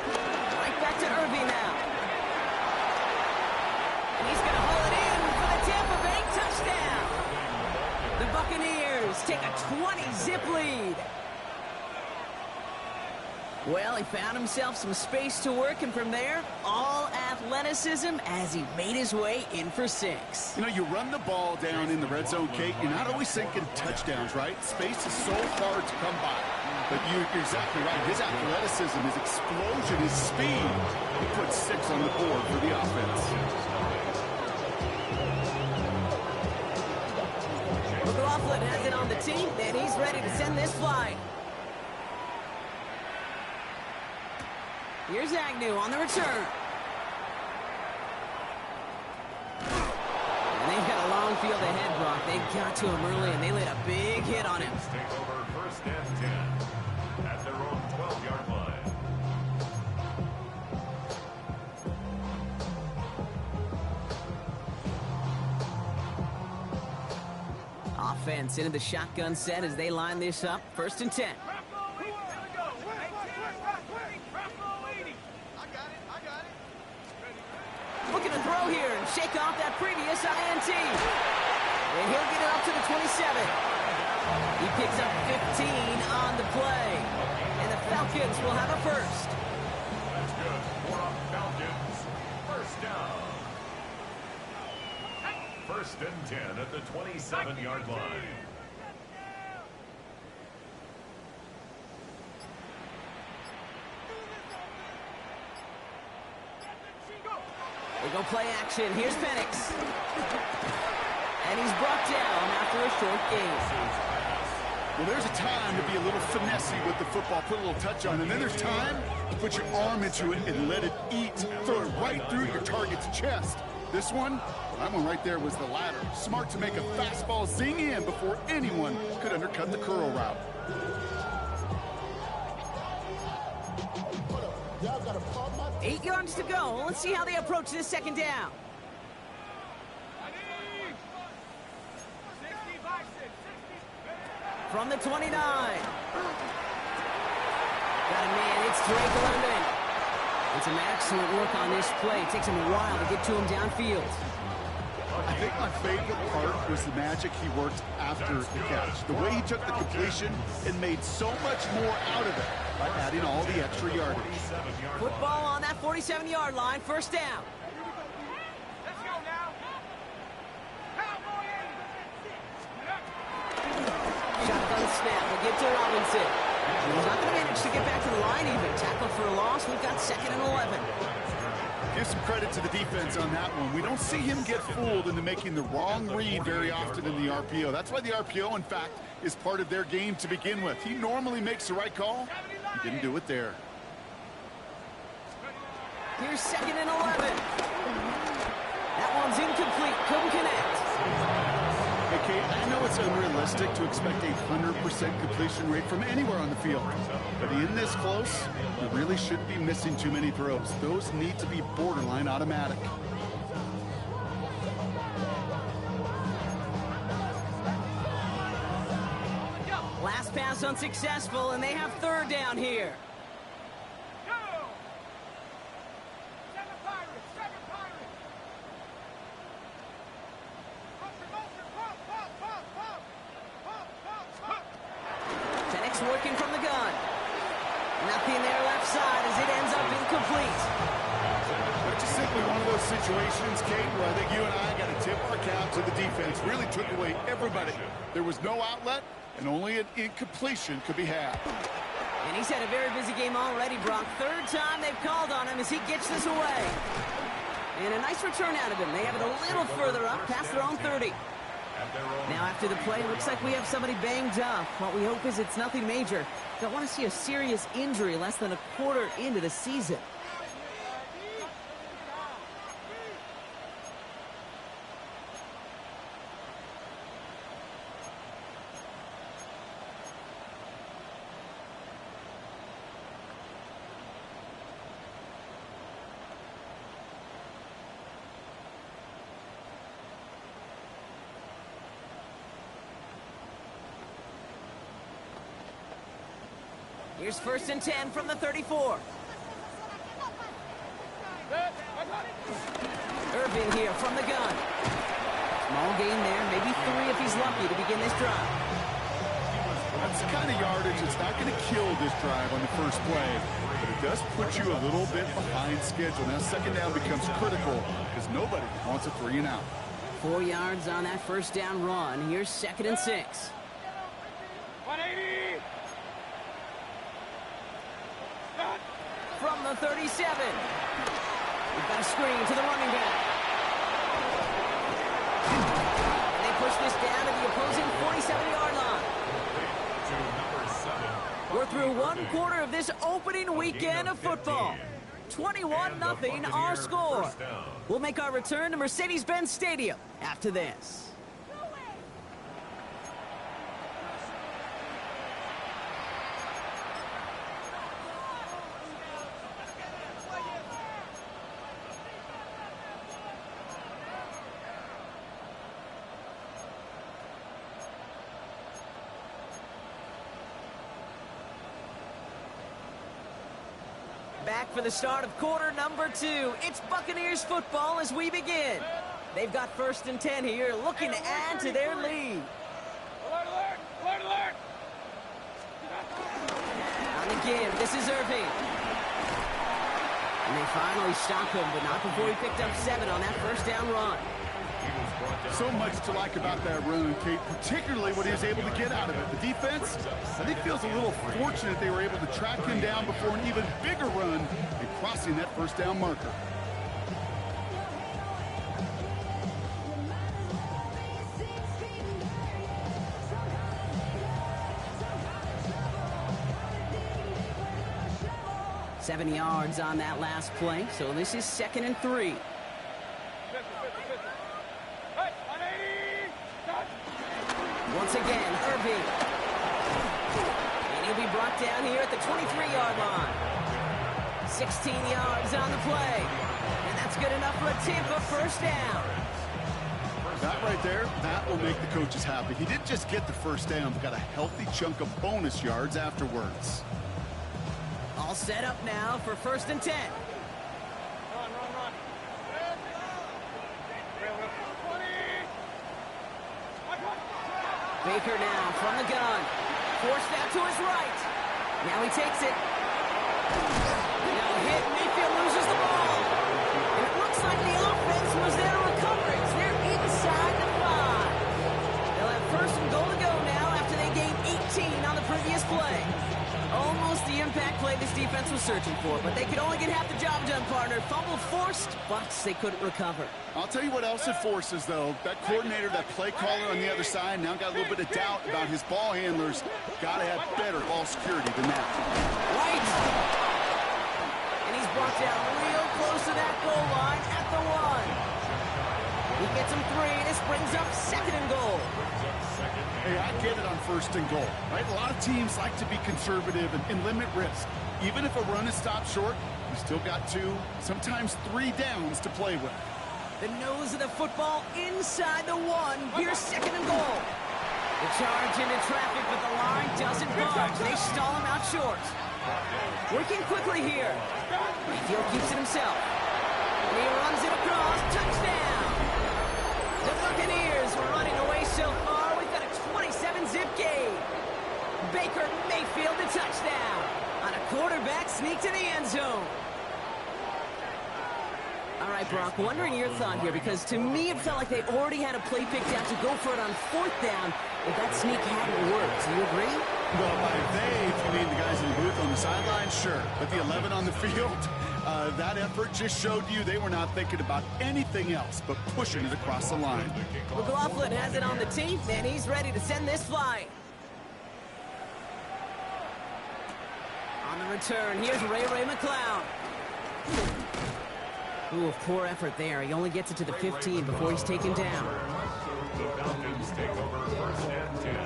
Right back to Irving now. And he's going to haul it in for the Tampa Bay touchdown. The Buccaneers take a 20-zip lead. Well, he found himself some space to work, and from there, all athleticism as he made his way in for 6. You know, you run the ball down in the red zone, Kate, you're not always thinking touchdowns, right? Space is so hard to come by. But you're exactly right. His athleticism, his explosion, his speed, he put 6 on the board for the offense. Coughlin has it on the tee, and he's ready to send this flying. Here's Agnew on the return. And they've got a long field ahead, Brock. They got to him early, and they laid a big hit on him. Take over first and 10 at their own 12-yard line. Offense into the shotgun set as they line this up. First and 10. Looking to throw here and shake off that previous INT. And he'll get it up to the 27. He picks up 15 on the play. And the Falcons will have a first. That's good for the Falcons. First down. First and 10 at the 27-yard line. They go play action. Here's Penix. And he's brought down after a short gain. Well, there's a time to be a little finessey with the football, put a little touch on, and then there's time to put your arm into it and let it eat. Throw it right through your target's chest. This one, that one right there was the latter. Smart to make a fastball zing in before anyone could undercut the curl route. 8 yards to go. Let's see how they approach this second down. From the 29. Got a man. It's Drake London. It's an excellent look on this play. It takes him a while to get to him downfield. I think my favorite part was the magic he worked after the catch. The way he took the completion and made so much more out of it by adding all the extra yardage. Football on that 47-yard line. First down. Let's go now. Cowboy! Shotgun snap. We'll get to Robinson. He's not going to manage to get back to the line even. Tackle for a loss. We've got 2nd and 11. Give some credit to the defense on that one. We don't see him get fooled into making the wrong read very often in the RPO. That's why the RPO, in fact, is part of their game to begin with. He normally makes the right call. He didn't do it there. Here's 2nd and 11. That one's incomplete. Couldn't connect. Hey, Kate, I know it's unrealistic to expect a 100% completion rate from anywhere on the field. But in this close, you really shouldn't be missing too many throws. Those need to be borderline automatic. Last pass unsuccessful, and they have 3rd down here. Working from the gun. Nothing there left side as it ends up incomplete. It's just simply one of those situations, Kate, where I think you and I got to tip our cap to the defense. Really took away everybody. There was no outlet, and only an incompletion could be had. And he's had a very busy game already, Brock. 3rd time they've called on him as he gets this away. And a nice return out of him. They have it a little further up, past their own 30. Now after the play, looks like we have somebody banged up. What we hope is it's nothing major. Don't want to see a serious injury less than a quarter into the season. Here's 1st and 10 from the 34. Irvin here from the gun. Small gain there, maybe 3 if he's lucky to begin this drive. That's the kind of yardage that's not going to kill this drive on the first play, but it does put you a little bit behind schedule. Now 2nd down becomes critical because nobody wants a 3 and out. 4 yards on that 1st down run. Here's 2nd and 6. 180! From the 37. We've got a screen to the running back. And they push this down to the opposing We're through one quarter of this opening weekend of football. 21-0 our score. We'll make our return to Mercedes-Benz Stadium after this. Back for the start of quarter number 2. It's Buccaneers football as we begin. They've got 1st and 10 here, looking to add to their lead. Alert, alert, alert, alert. On the give, this is Irving. And they finally stop him, but not before he picked up 7 on that first down run. So much to like about that run, Kate, particularly what he was able to get out of it. The defense, I think, feels a little fortunate they were able to track him down before an even bigger run and crossing that first down marker. Seven yards on that last play, so this is 2nd and 3. Once again, Irving. And he'll be brought down here at the 23-yard line. 16 yards on the play. And that's good enough for a Tampa first down. That right there, that will make the coaches happy. He didn't just get the first down, but got a healthy chunk of bonus yards afterwards. All set up now for 1st and 10. Run, run, run. Baker now from the gun. Forced out to his right. Now he takes it. Now hit. Mayfield loses the ball. And it looks like the offense was there to recover it. They're inside the 5. They'll have 1st and goal to go now after they gained 18 on the previous play. Almost the impact play this defense was searching for, but they could only get half the job done, partner. Fumble forced, but they couldn't recover. I'll tell you what else it forces, though. That coordinator, that play caller on the other side, now got a little bit of doubt about his ball handlers. Got to have better ball security than that. Right. And he's brought down real close to that goal line at the 1. He gets him 3. This brings up 2nd and goal. Hey, I get it on 1st and goal, right? A lot of teams like to be conservative and limit risk. Even if a run is stopped short, you still got 2, sometimes 3 downs to play with. The nose of the football inside the 1. Here's 2nd and goal. The charge into traffic, but the line doesn't budge. They stall him out short. Working quickly here. Mayfield keeps it himself. And he runs it across. Touchdown! The Buccaneers were running away so far. We've got a 27-zip gain. Baker Mayfield the touchdown. On a quarterback sneak to the end zone. All right, Brock, wondering your thought here, because to me it felt like they already had a play picked out to go for it on 4th down if that sneak hadn't worked. Do you agree? Well, by they, if you mean the guys in the booth on the sideline, sure. But the 11 on the field, that effort just showed you they were not thinking about anything else but pushing it across the line. McLaughlin has it on the tee, and he's ready to send this flying. On the return, here's Ray McCloud. Ooh, poor effort there. He only gets it to the 15 before he's taken down. The Falcons take over 1st and 10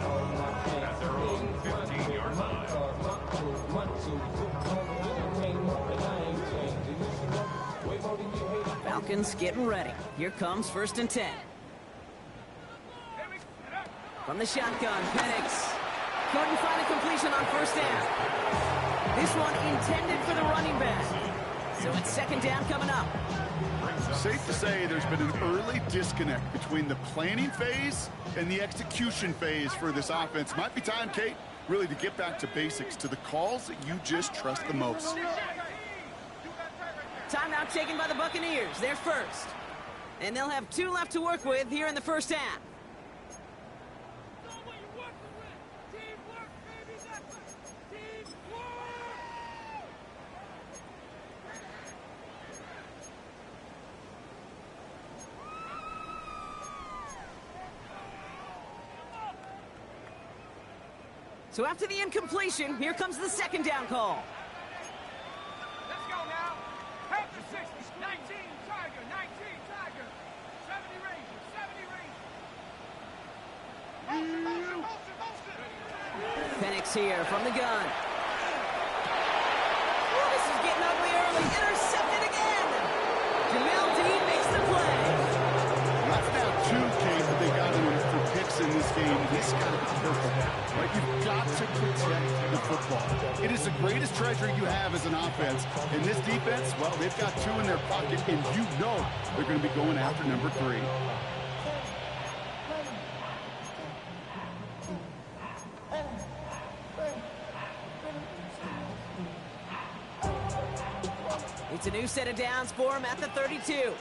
at their own 15-yard line. Falcons getting ready. Here comes 1st and 10. From the shotgun, Penix. Couldn't find a completion on 1st down. This one intended for the running back. So it's 2nd down coming up. Safe to say there's been an early disconnect between the planning phase and the execution phase for this offense. Might be time, Kate, really to get back to basics, to the calls that you just trust the most. Timeout taken by the Buccaneers. They're 1st. And they'll have 2 left to work with here in the 1st half. So after the incompletion, here comes the second down call. Let's go now. Half to 60. 19 Tiger. 19 Tiger. 70 Ranger. 70 Ranger. Motion. Penix here from the gun. Oh, this is getting ugly early. Intercepted again. Jamel Dean makes the play. That's now 2 games that they got him for picks in this game. He's got to be careful. Right? You've got to protect the football. It is the greatest treasure you have as an offense. In this defense, well, they've got 2 in their pocket, and you know they're going to be going after number 3. It's a new set of downs for him at the 32.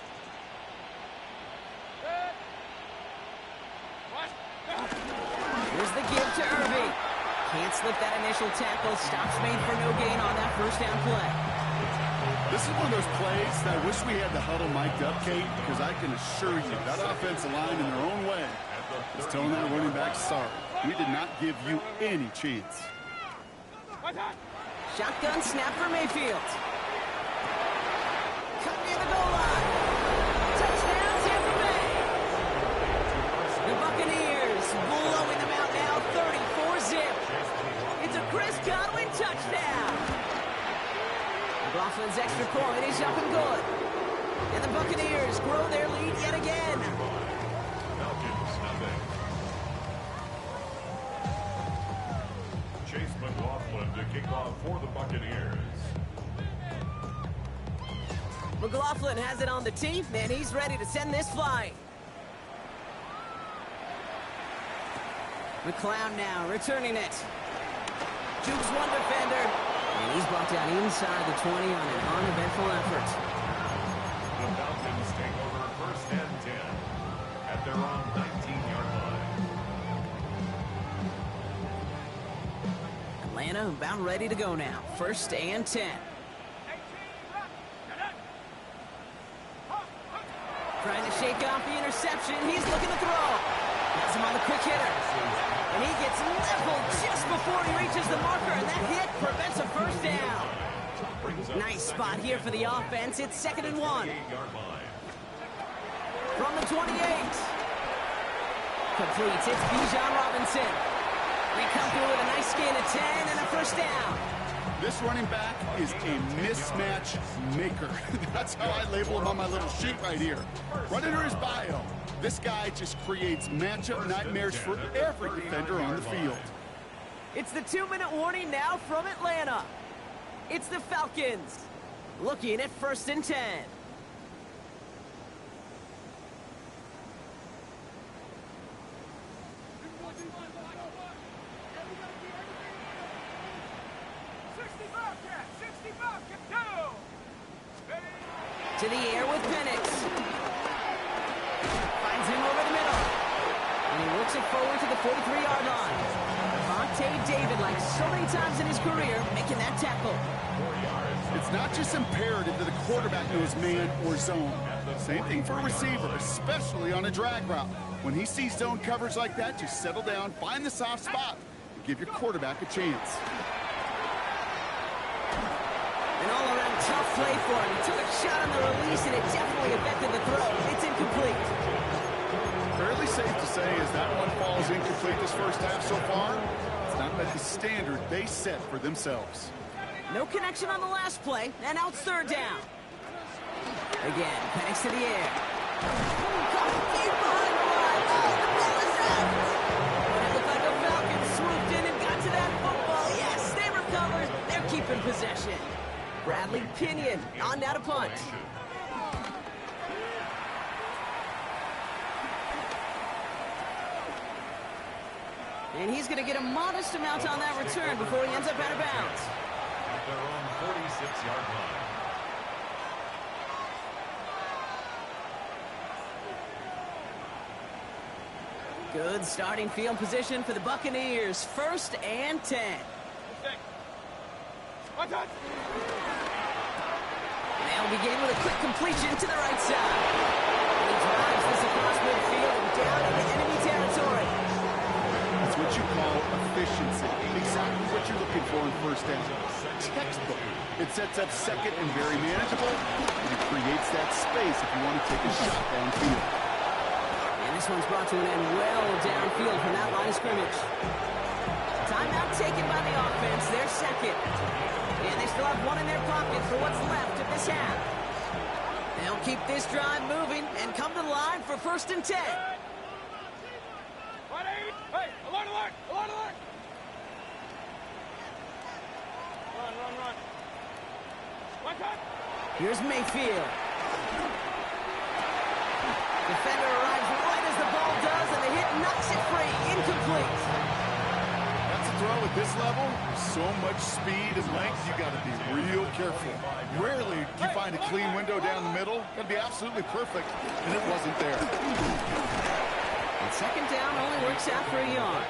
Here's the give to Irving. Can't slip that initial tackle. Stops made for no gain on that first down play. This is one of those plays that I wish we had the huddle mic'd up, Kate, because I can assure you that offensive line in their own way is telling that running back, sorry, we did not give you any chance. Shotgun snap for Mayfield. Cut near the goal line. Touchdown, Tampa Bay. The Buccaneers blowing them out now, 34-zip. It's a Chris Godwin touchdown. McLaughlin's extra point is up and good. And the Buccaneers grow their lead yet again. Falcons, nothing. Chase McLaughlin to kick off for the Buccaneers. McLaughlin has it on the tee, and he's ready to send this flying. McLeod now returning it. Jukes one defender, and he's brought down inside the 20 on an uneventful effort. The Falcons take over first and 10 at their own 19-yard line. Atlanta about ready to go now. First and 10. Trying to shake off the interception. He's looking to throw. Has him on the quick hitter. And he gets leveled just before he reaches the marker, and that hit prevents a first down. Nice spot here for the offense. It's 2nd and 1. From the 28. Completes. It's Bijan Robinson. They come through with a nice gain of 10 and a first down. This running back is a mismatch maker. That's how I label him on my little sheet right here. Right under his bio, this guy just creates matchup nightmares for every defender on the field. It's the 2-minute warning now from Atlanta. It's the Falcons looking at 1st and 10. To the air with Penix. Finds him over the middle. And he works it forward to the 43-yard line. Devontae David, like so many times in his career, making that tackle. It's not just imperative that the quarterback knows man or zone. Same thing for a receiver, especially on a drag route. When he sees zone coverage like that, just settle down, find the soft spot, and give your quarterback a chance. An all-around tough play for him. He took a shot on the release, and it definitely affected the throw. It's incomplete. Fairly safe to say as that one falls incomplete this first half so far, it's not met the standard they set for themselves. No connection on the last play, and now it's 3rd down. Again, Penix to the air. Caught deep behind the line. Oh, the ball is out. But it looked like the Falcons swooped in and got to that football. Yes, they recovered. They're keeping possession. Bradley Pinion on down to punt. And he's going to get a modest amount on that return before he ends up out of bounds. At their own 46-yard line. Good starting field position for the Buccaneers. 1st and 10. They'll begin with a quick completion to the right side. And he drives this across midfield and down into enemy territory. That's what you call efficiency. first down. Textbook. It sets up second and very manageable, and it creates that space if you want to take a shot downfield. And this one's brought to an end well downfield from that line of scrimmage. Timeout taken by the offense, their second. And they still have one in their pocket for what's left of this half. They'll keep this drive moving and come to the line for 1st and 10. Hey, alert, alert, alert, alert! Run. One cut! Here's Mayfield. Defender arrives right as the ball does, and the hit knocks it free. Incomplete. That's a throw at this level. So much speed and length, you got to be real careful. Rarely do you find a clean window down the middle. Got to be absolutely perfect, and it wasn't there. And 2nd down only works out for a yard.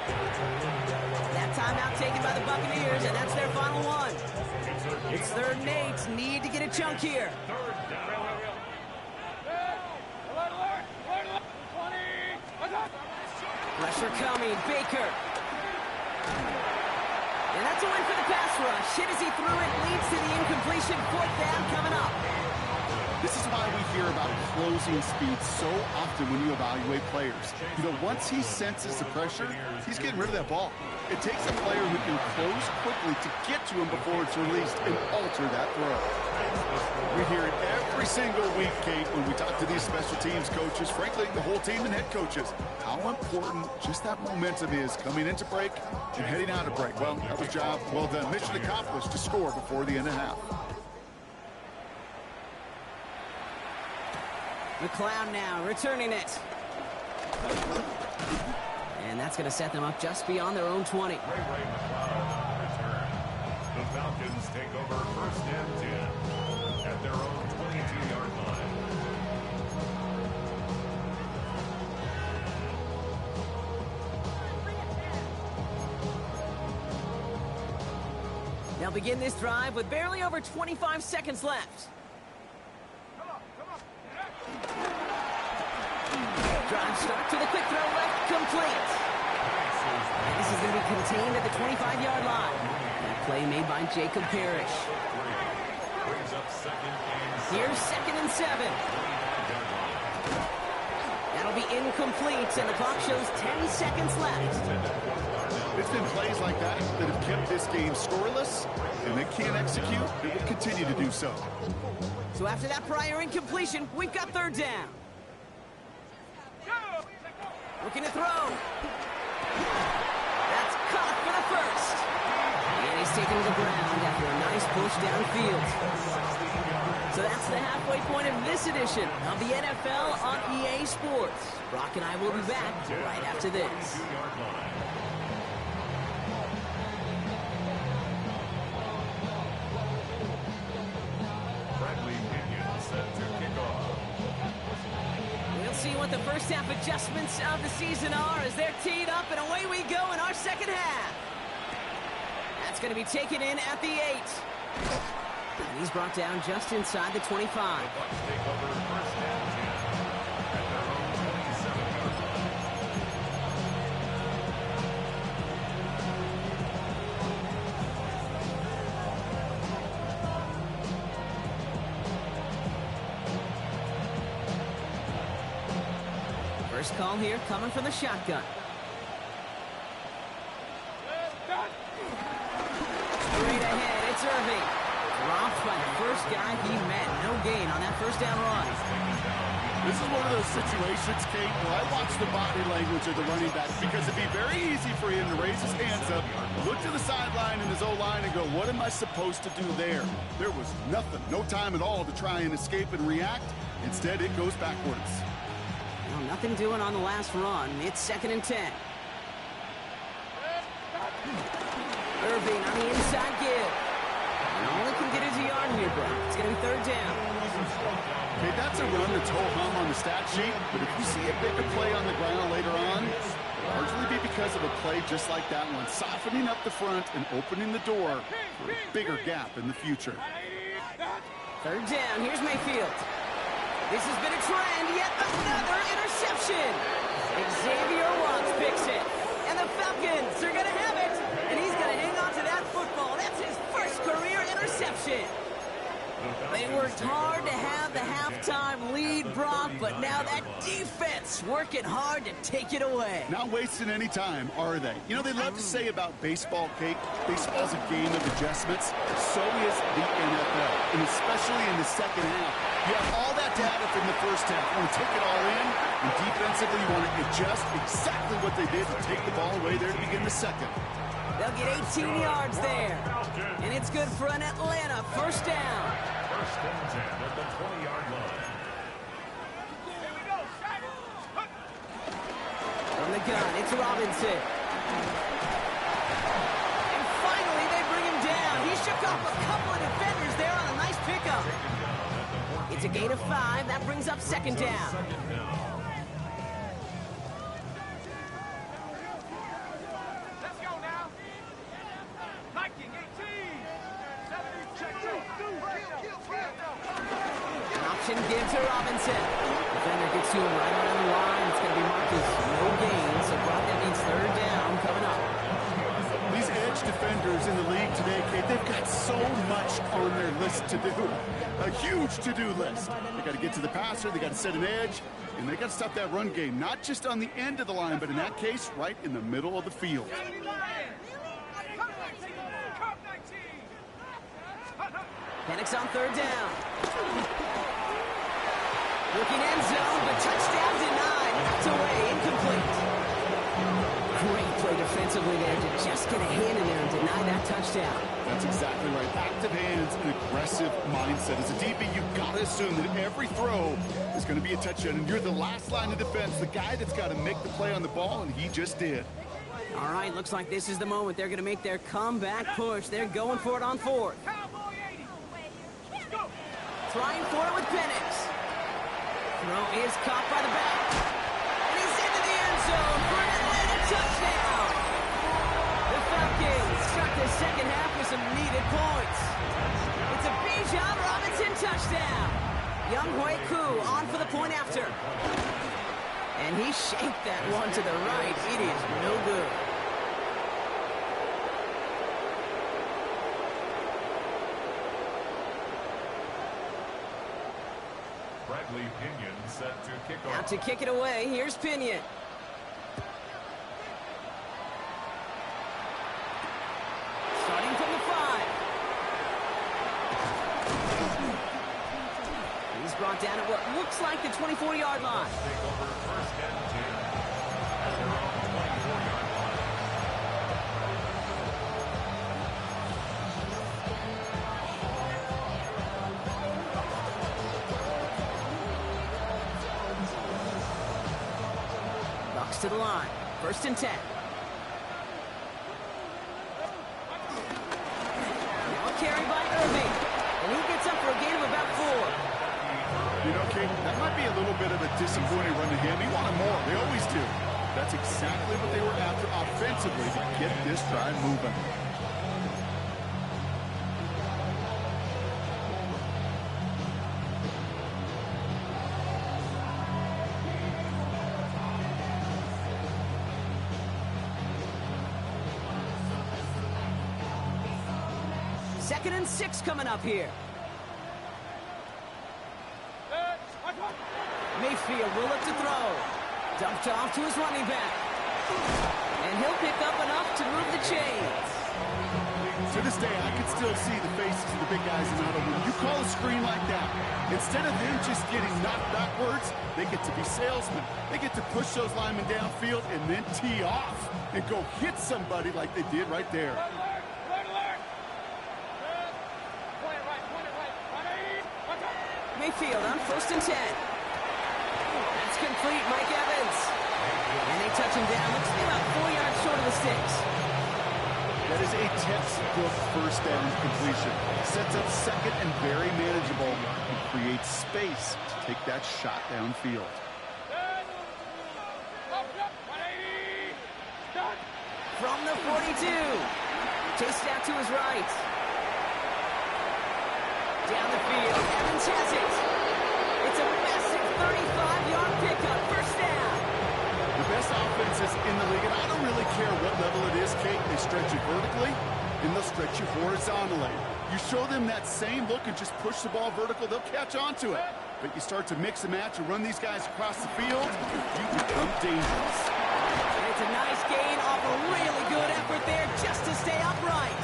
That timeout taken by the Buccaneers, and that's their final one. It's 3rd and 8. Need to get a chunk here. Pressure coming. Baker. And that's a win for the pass rush. Hit as he threw it. Leads to the incompletion. 4th down coming up. This is why we hear about closing speed so often when you evaluate players. You know, once he senses the pressure, he's getting rid of that ball. It takes a player who can close quickly to get to him before it's released and alter that throw. We hear it every single week, Kate, when we talk to these special teams coaches, frankly, the whole team and head coaches, how important just that momentum is coming into break and heading out of break. Well, that was job well done. Mission accomplished to score before the end of half. McLeod now returning it. And that's going to set them up just beyond their own 20. Ray McLeod return. The Falcons take over 1st and 10 at their own 22-yard line. They'll begin this drive with barely over 25 seconds left. Drive start to the quick throw left, complete. This is going to be contained at the 25-yard line. That play made by Jacob Parrish. Here's 2nd and 7. That'll be incomplete, and the clock shows 10 seconds left. It's been plays like that that have kept this game scoreless, and they can't execute. They will continue to do so. So after that prior incompletion, we've got 3rd down. Looking to throw. That's caught for the 1st. And he's taken to the ground after a nice push downfield. So that's the halfway point of this edition of the NFL on EA Sports. Brock and I will be back right after this. See what the first half adjustments of the season are as they're teed up, and away we go in our 2nd half. That's going to be taken in at the 8. And he's brought down just inside the 25. First call here coming from the shotgun. Straight ahead, it's Irving. Dropped by the first guy he met. No gain on that 1st down run. This is one of those situations, Kate, where I watch the body language of the running back because it'd be very easy for him to raise his hands up, look to the sideline in his O-line and go, what am I supposed to do there? There was nothing, no time at all to try and escape and react. Instead, it goes backwards. Well, nothing doing on the last run. It's 2nd and 10. Irving on the inside give. And all he can get is a yard here, bro. It's going to be 3rd down. Okay, that's a run that's ho-hum on the stat sheet, but if you see a bigger play on the ground later on, it'll largely be because of a play just like that one, softening up the front and opening the door for a bigger gap in the future. 3rd down. Here's Mayfield. This has been a trend, yet another interception. Xavier Watts picks it, and the Falcons are going to have it, and he's going to hang on to that football. That's his but now that defense working hard to take it away. Not wasting any time, are they? You know, they love to say about baseball, Kate, baseball's a game of adjustments. So is the NFL, and especially in the second half. You have all that data from the first half. You want to take it all in, and defensively you want to adjust exactly what they did to take the ball away there to begin the second. They'll get 18 yards there. And it's good for an Atlanta first down. First and 10 at the 20-yard line. Here we go, From the gun, it's Robinson. And finally, they bring him down. He shook off a couple of defenders there on a nice pickup. It's a gain of 5. That brings up second down. Let's go now. Viking 18. 70, check, An option give to Robinson. Defender gets to him right around the line. It's going to be marked as no gain, so that means third down coming up. These edge defenders in the league today, Kate, they've got so much on their list to do. A huge to-do list. They got to get to the passer, they got to set an edge, and they got to stop that run game, not just on the end of the line, but in that case, right in the middle of the field. Penix on third down. Looking end zone, but touchdown denied. Knocked away, incomplete. Great play defensively there to just get a hand in there and deny that touchdown. That's exactly right. Active hands and aggressive mindset. As a DB, you've got to assume that every throw is going to be a touchdown, and you're the last line of defense, the guy that's got to make the play on the ball, and he just did. All right, looks like this is the moment they're going to make their comeback push. They're going for it on fourth. Cowboy 80. Let's go. Trying for it with Penix. Throw is caught by the back. And he's into the end zone for an Atlanta touchdown. The Falcons start the second half with some needed points. It's a Bijan Robinson touchdown. Younghoe Koo on for the point after. And he shaped that one to the right. It is no good. Bradley Pinion set to kick off. Out to kick it away. Here's Pinion. Starting from the 5. He's brought down at what looks like the 24-yard line. Take over first and 10 at their own 24-yard line. Bucks to the line. First and 10. Now carry by Irving. And he gets up for a gain of about 4. You know, Kate, that might be a little bit of a disappointing run to him. He wanted more. They always do. That's exactly what they were after offensively to get this drive moving. Second and 6 coming up here. Mayfield will look to throw. Dumped off to his running back. And he'll pick up enough to move the chains. To this day, I can still see the faces of the big guys in Ottawa. When you call a screen like that, instead of them just getting knocked backwards, they get to be salesmen. They get to push those linemen downfield and then tee off and go hit somebody like they did right there. Mayfield on first and 10. That's complete, Mike Evans. And they touch him down. Looks to be about 4 yards short of the sticks. That is a textbook first down completion. Sets up second and very manageable and creates space to take that shot downfield. From the 42. Chased out to his right. Down the field, Evans has it. It's a massive 35-yard pickup, first down. The best offenses in the league, and I don't really care what level it is, Kate. They stretch you vertically, and they'll stretch you horizontally. You show them that same look and just push the ball vertical, they'll catch on to it. But you start to mix and match and run these guys across the field, you become dangerous. And it's a nice gain off a really good effort there just to stay upright.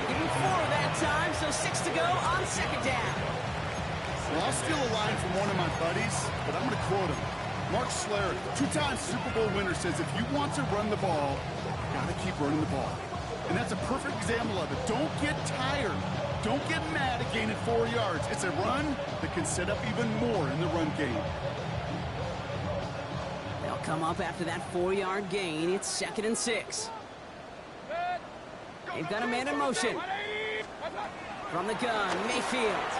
Give him 4 that time, so 6 to go on second down. Well, I'll steal a line from one of my buddies, but I'm going to quote him. Mark Schlereth, 2-time Super Bowl winner, says if you want to run the ball, you got to keep running the ball. And that's a perfect example of it. Don't get tired. Don't get mad at gaining 4 yards. It's a run that can set up even more in the run game. They'll come up after that 4-yard gain. It's 2nd and 6. They've got a man in motion. From the gun, Mayfield.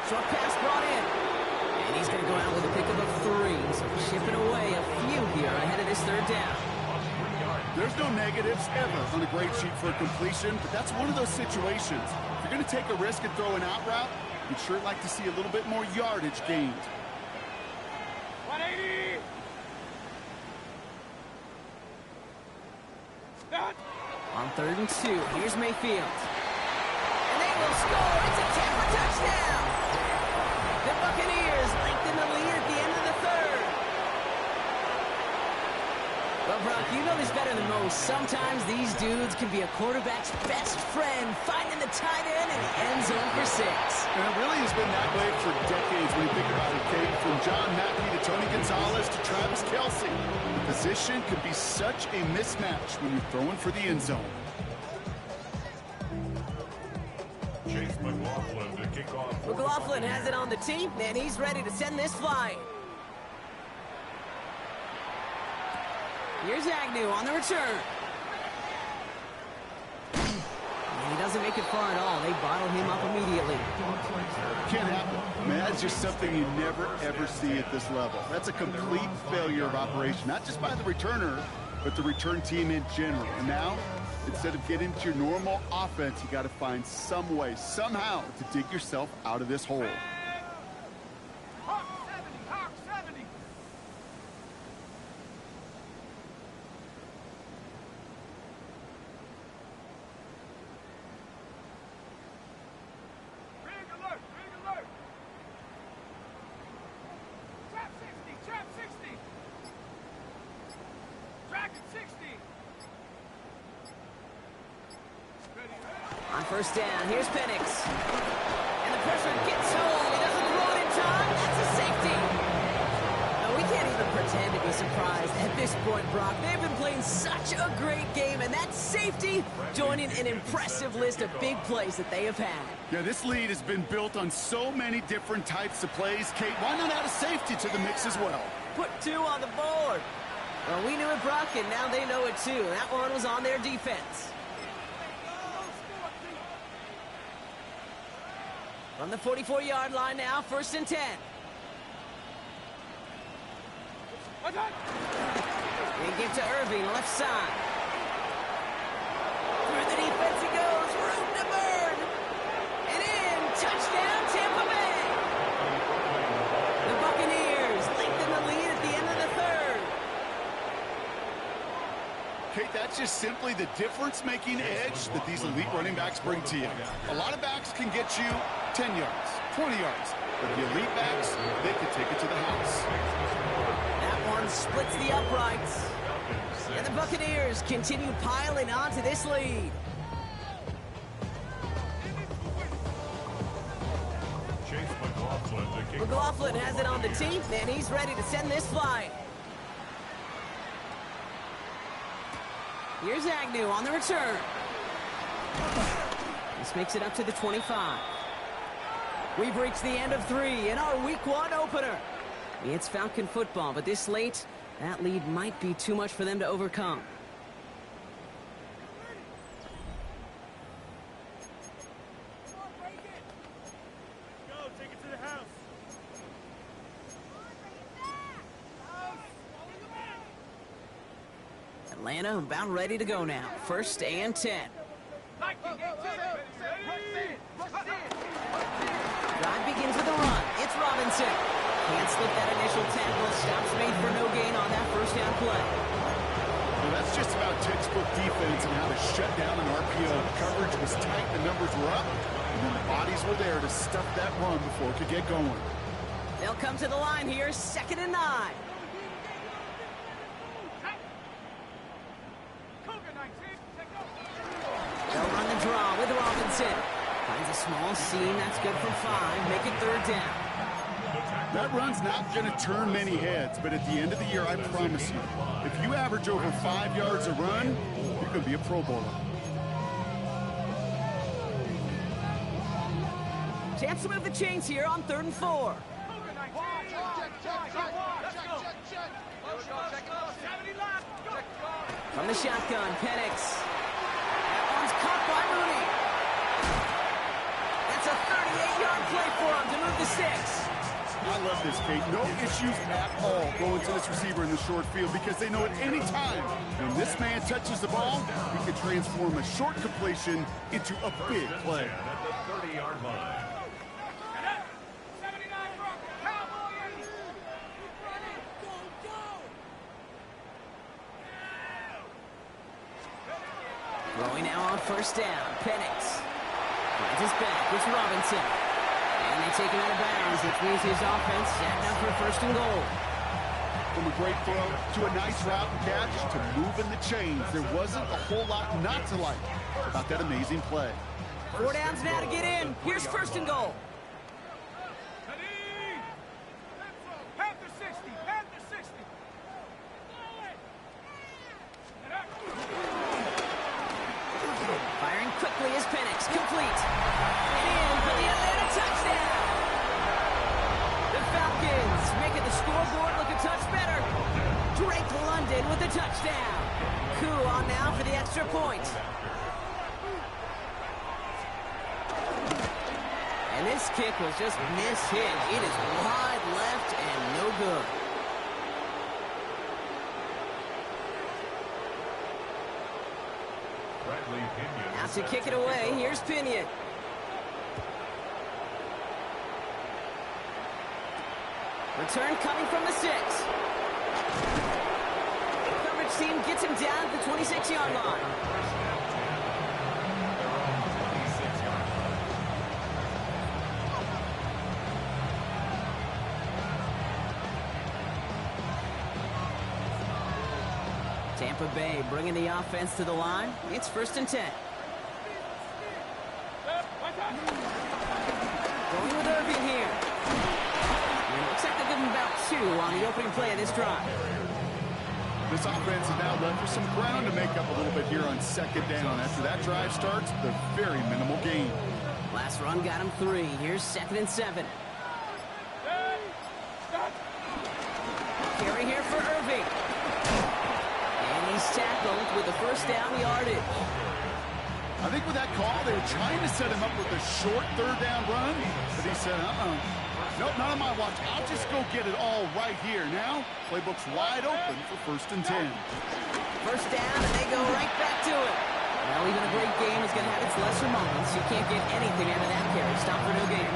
Short pass brought in. And he's going to go out with a pickup of 3. So chipping away a few here ahead of this 3rd down. There's no negatives ever on a great sheet for a completion, but that's one of those situations. If you're going to take a risk and throw an out route, you'd sure like to see a little bit more yardage gained. 180! On 3rd and 2, here's Mayfield. And they will score. It's a Tampa touchdown. The Buccaneers lengthen the lead at the end of the 3rd. Well, Brock, you know this better than most. Sometimes these dudes can be a quarterback's best friend, finding the tight end in the end zone for 6. And it really has been that way for decades when you think about it, Kate. From John Mackey to Tony Gonzalez to Travis Kelce. The position could be such a mismatch when you're throwing for the end zone. Chase McLaughlin to kick off. McLaughlin has it on the tee, and he's ready to send this flying. Here's Agnew on the return. And he doesn't make it far at all. They bottle him up immediately. Can't happen. I mean, that's just something you never, ever see at this level. That's a complete failure of operation, not just by the returner, but the return team in general. And now, instead of getting to your normal offense, you got to find some way, somehow, to dig yourself out of this hole. Hawk 70! Hawk 70! Rig alert! Rig alert! Trap 60! Trap 60! Dragon 60! On 1st down, here's Penix. And the pressure gets home. He doesn't throw it in time. That's a safety. No, we can't even pretend to be surprised at this point, Brock. They've been playing such a great game, and that safety joining an impressive list of big plays that they have had. Yeah, this lead has been built on so many different types of plays. Kate, why not add a safety to the mix as well? Put 2 on the board. Well, we knew it, Brock, and now they know it too. That one was on their defense. From the 44-yard line now, 1st and 10. They give to Irving, left side. Through the defense he goes, room to burn. And in, touchdown, Tampa Bay. The Buccaneers lengthen the lead at the end of the 3rd. Kate, that's just simply the difference-making edge that these elite running backs bring to you. A lot of backs can get you 10 yards, 20 yards. But the elite backs, they can take it to the house. That one splits the uprights. And the Buccaneers continue piling onto this lead. Chase McLaughlin to kick off. McLaughlin has it on the tee, and he's ready to send this flying. Here's Agnew on the return. This makes it up to the 25. We've reached the end of 3 in our Week 1 opener. It's Falcon football, but this late, that lead might be too much for them to overcome. Atlanta about ready to go now. 1st and 10. Drive begins with a run. It's Robinson. Can't slip that initial tackle. Stops made for no gain on that 1st down play. Well, that's just about textbook defense and how to shut down an RPO. Coverage was tight, the numbers were up. And then the bodies were there to stuff that run before it could get going. They'll come to the line here, 2nd and 9. They'll run the draw with Robinson. Finds a small seam, that's good for 5. Make it 3rd down. That run's not going to turn many heads, but at the end of the year, I promise you, if you average over 5 yards a run, you're going to be a Pro Bowler. Chance to move the chains here on 3rd and 4. From the shotgun, Penix. That one's caught by Mooney. That's a 38-yard play for him to move the 6. I love this, Kate. No issues at all going to this receiver in the short field because they know at any time when this man touches the ball, he can transform a short completion into a big play. At the 30-yard line. Throwing now on 1st down. Penix finds his back. It's Robinson. And they take him out of bounds, which means his offense setting up for 1st and goal. From a great throw to a nice route and catch to moving the chains, there wasn't a whole lot not to like about that amazing play. 4 downs now to get in. Here's 1st and goal. Firing quickly is Penix. Complete. In for the Atlanta touchdown. The Falcons making the scoreboard look a touch better. Drake London with the touchdown. Koo on now for the extra point. And this kick was just mishit. It is wide left and no good. Now to kick it away, here's Pinion. Return coming from the 6. Coverage team gets him down at the 26-yard line. Tampa Bay bringing the offense to the line. It's 1st and 10. Going with Irving here. And it looks like they're giving about 2 on the opening play of this drive. This offense is now left with some ground to make up a little bit here on 2nd down. After that drive starts, the very minimal gain. Last run got him 3. Here's 2nd and 7. Carry here for Irving. He's tackled with the 1st down yardage. I think with that call, they were trying to set him up with a short 3rd down run, but he said, nope, not on my watch. I'll just go get it all right here. Now, playbook's wide open for 1st and 10. 1st down, and they go right back to it. Well, even a great game is going to have its lesser moments. You can't get anything out of that carry. Stop for no gain.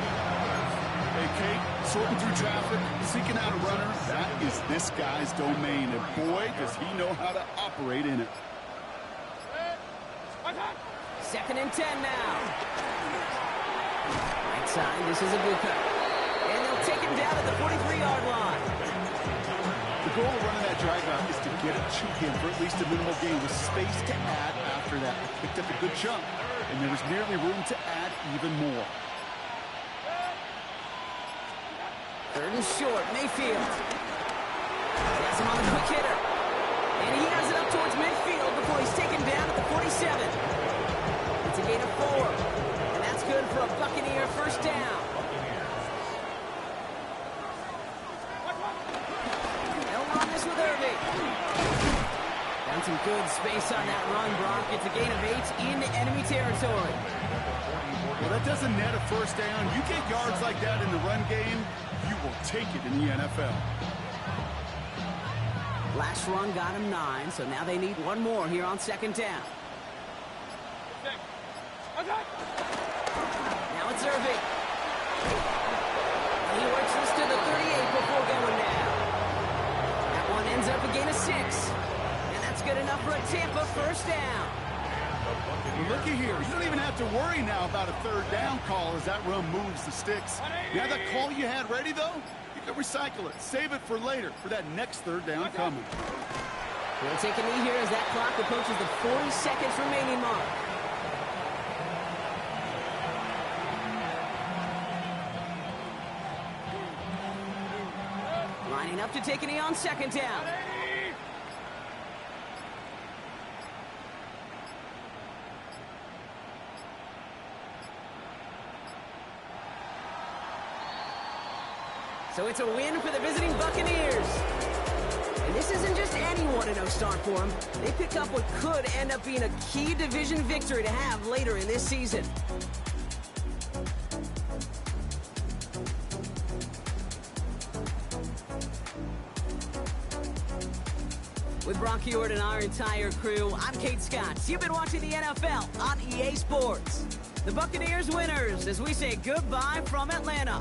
Hey, Kate, sorting through traffic, seeking out a runner, that is this guy's domain. And boy, does he know how to operate in it. 2nd and 10 now. Right side, this is a blue cut. And they'll take him down at the 43-yard line. The goal of running that drag route is to get it to him for at least a minimal gain with space to add after that. Picked up a good chunk, and there was nearly room to add even more. 3rd and short, Mayfield. Has him on the quick hitter. And he has it up towards midfield before he's taken down at the 47. It's a gain of 4. And that's good for a Buccaneer 1st down. They'll run this with Irving. Found some good space on that run, Brock. It's a gain of 8 into enemy territory. Well, that doesn't net a 1st down. You get yards like that in the run game, you will take it in the NFL. Last run got him 9, so now they need 1 more here on 2nd down. Now it's Irving. He works this to the 38 before going down. That one ends up a gain of 6. And that's good enough for a Tampa 1st down. Well, looky here. You don't even have to worry now about a third down call as that run moves the sticks. You have that call you had ready, though? You can recycle it. Save it for later, for that next third down coming. We'll take a knee here as that clock approaches the 40 seconds remaining mark. Lining up to take a knee on second down. So it's a win for the visiting Buccaneers. And this isn't just any 1-0 start for them. They pick up what could end up being a key division victory to have later in this season. With Brock Heward and our entire crew, I'm Kate Scott. You've been watching the NFL on EA Sports. The Buccaneers winners as we say goodbye from Atlanta.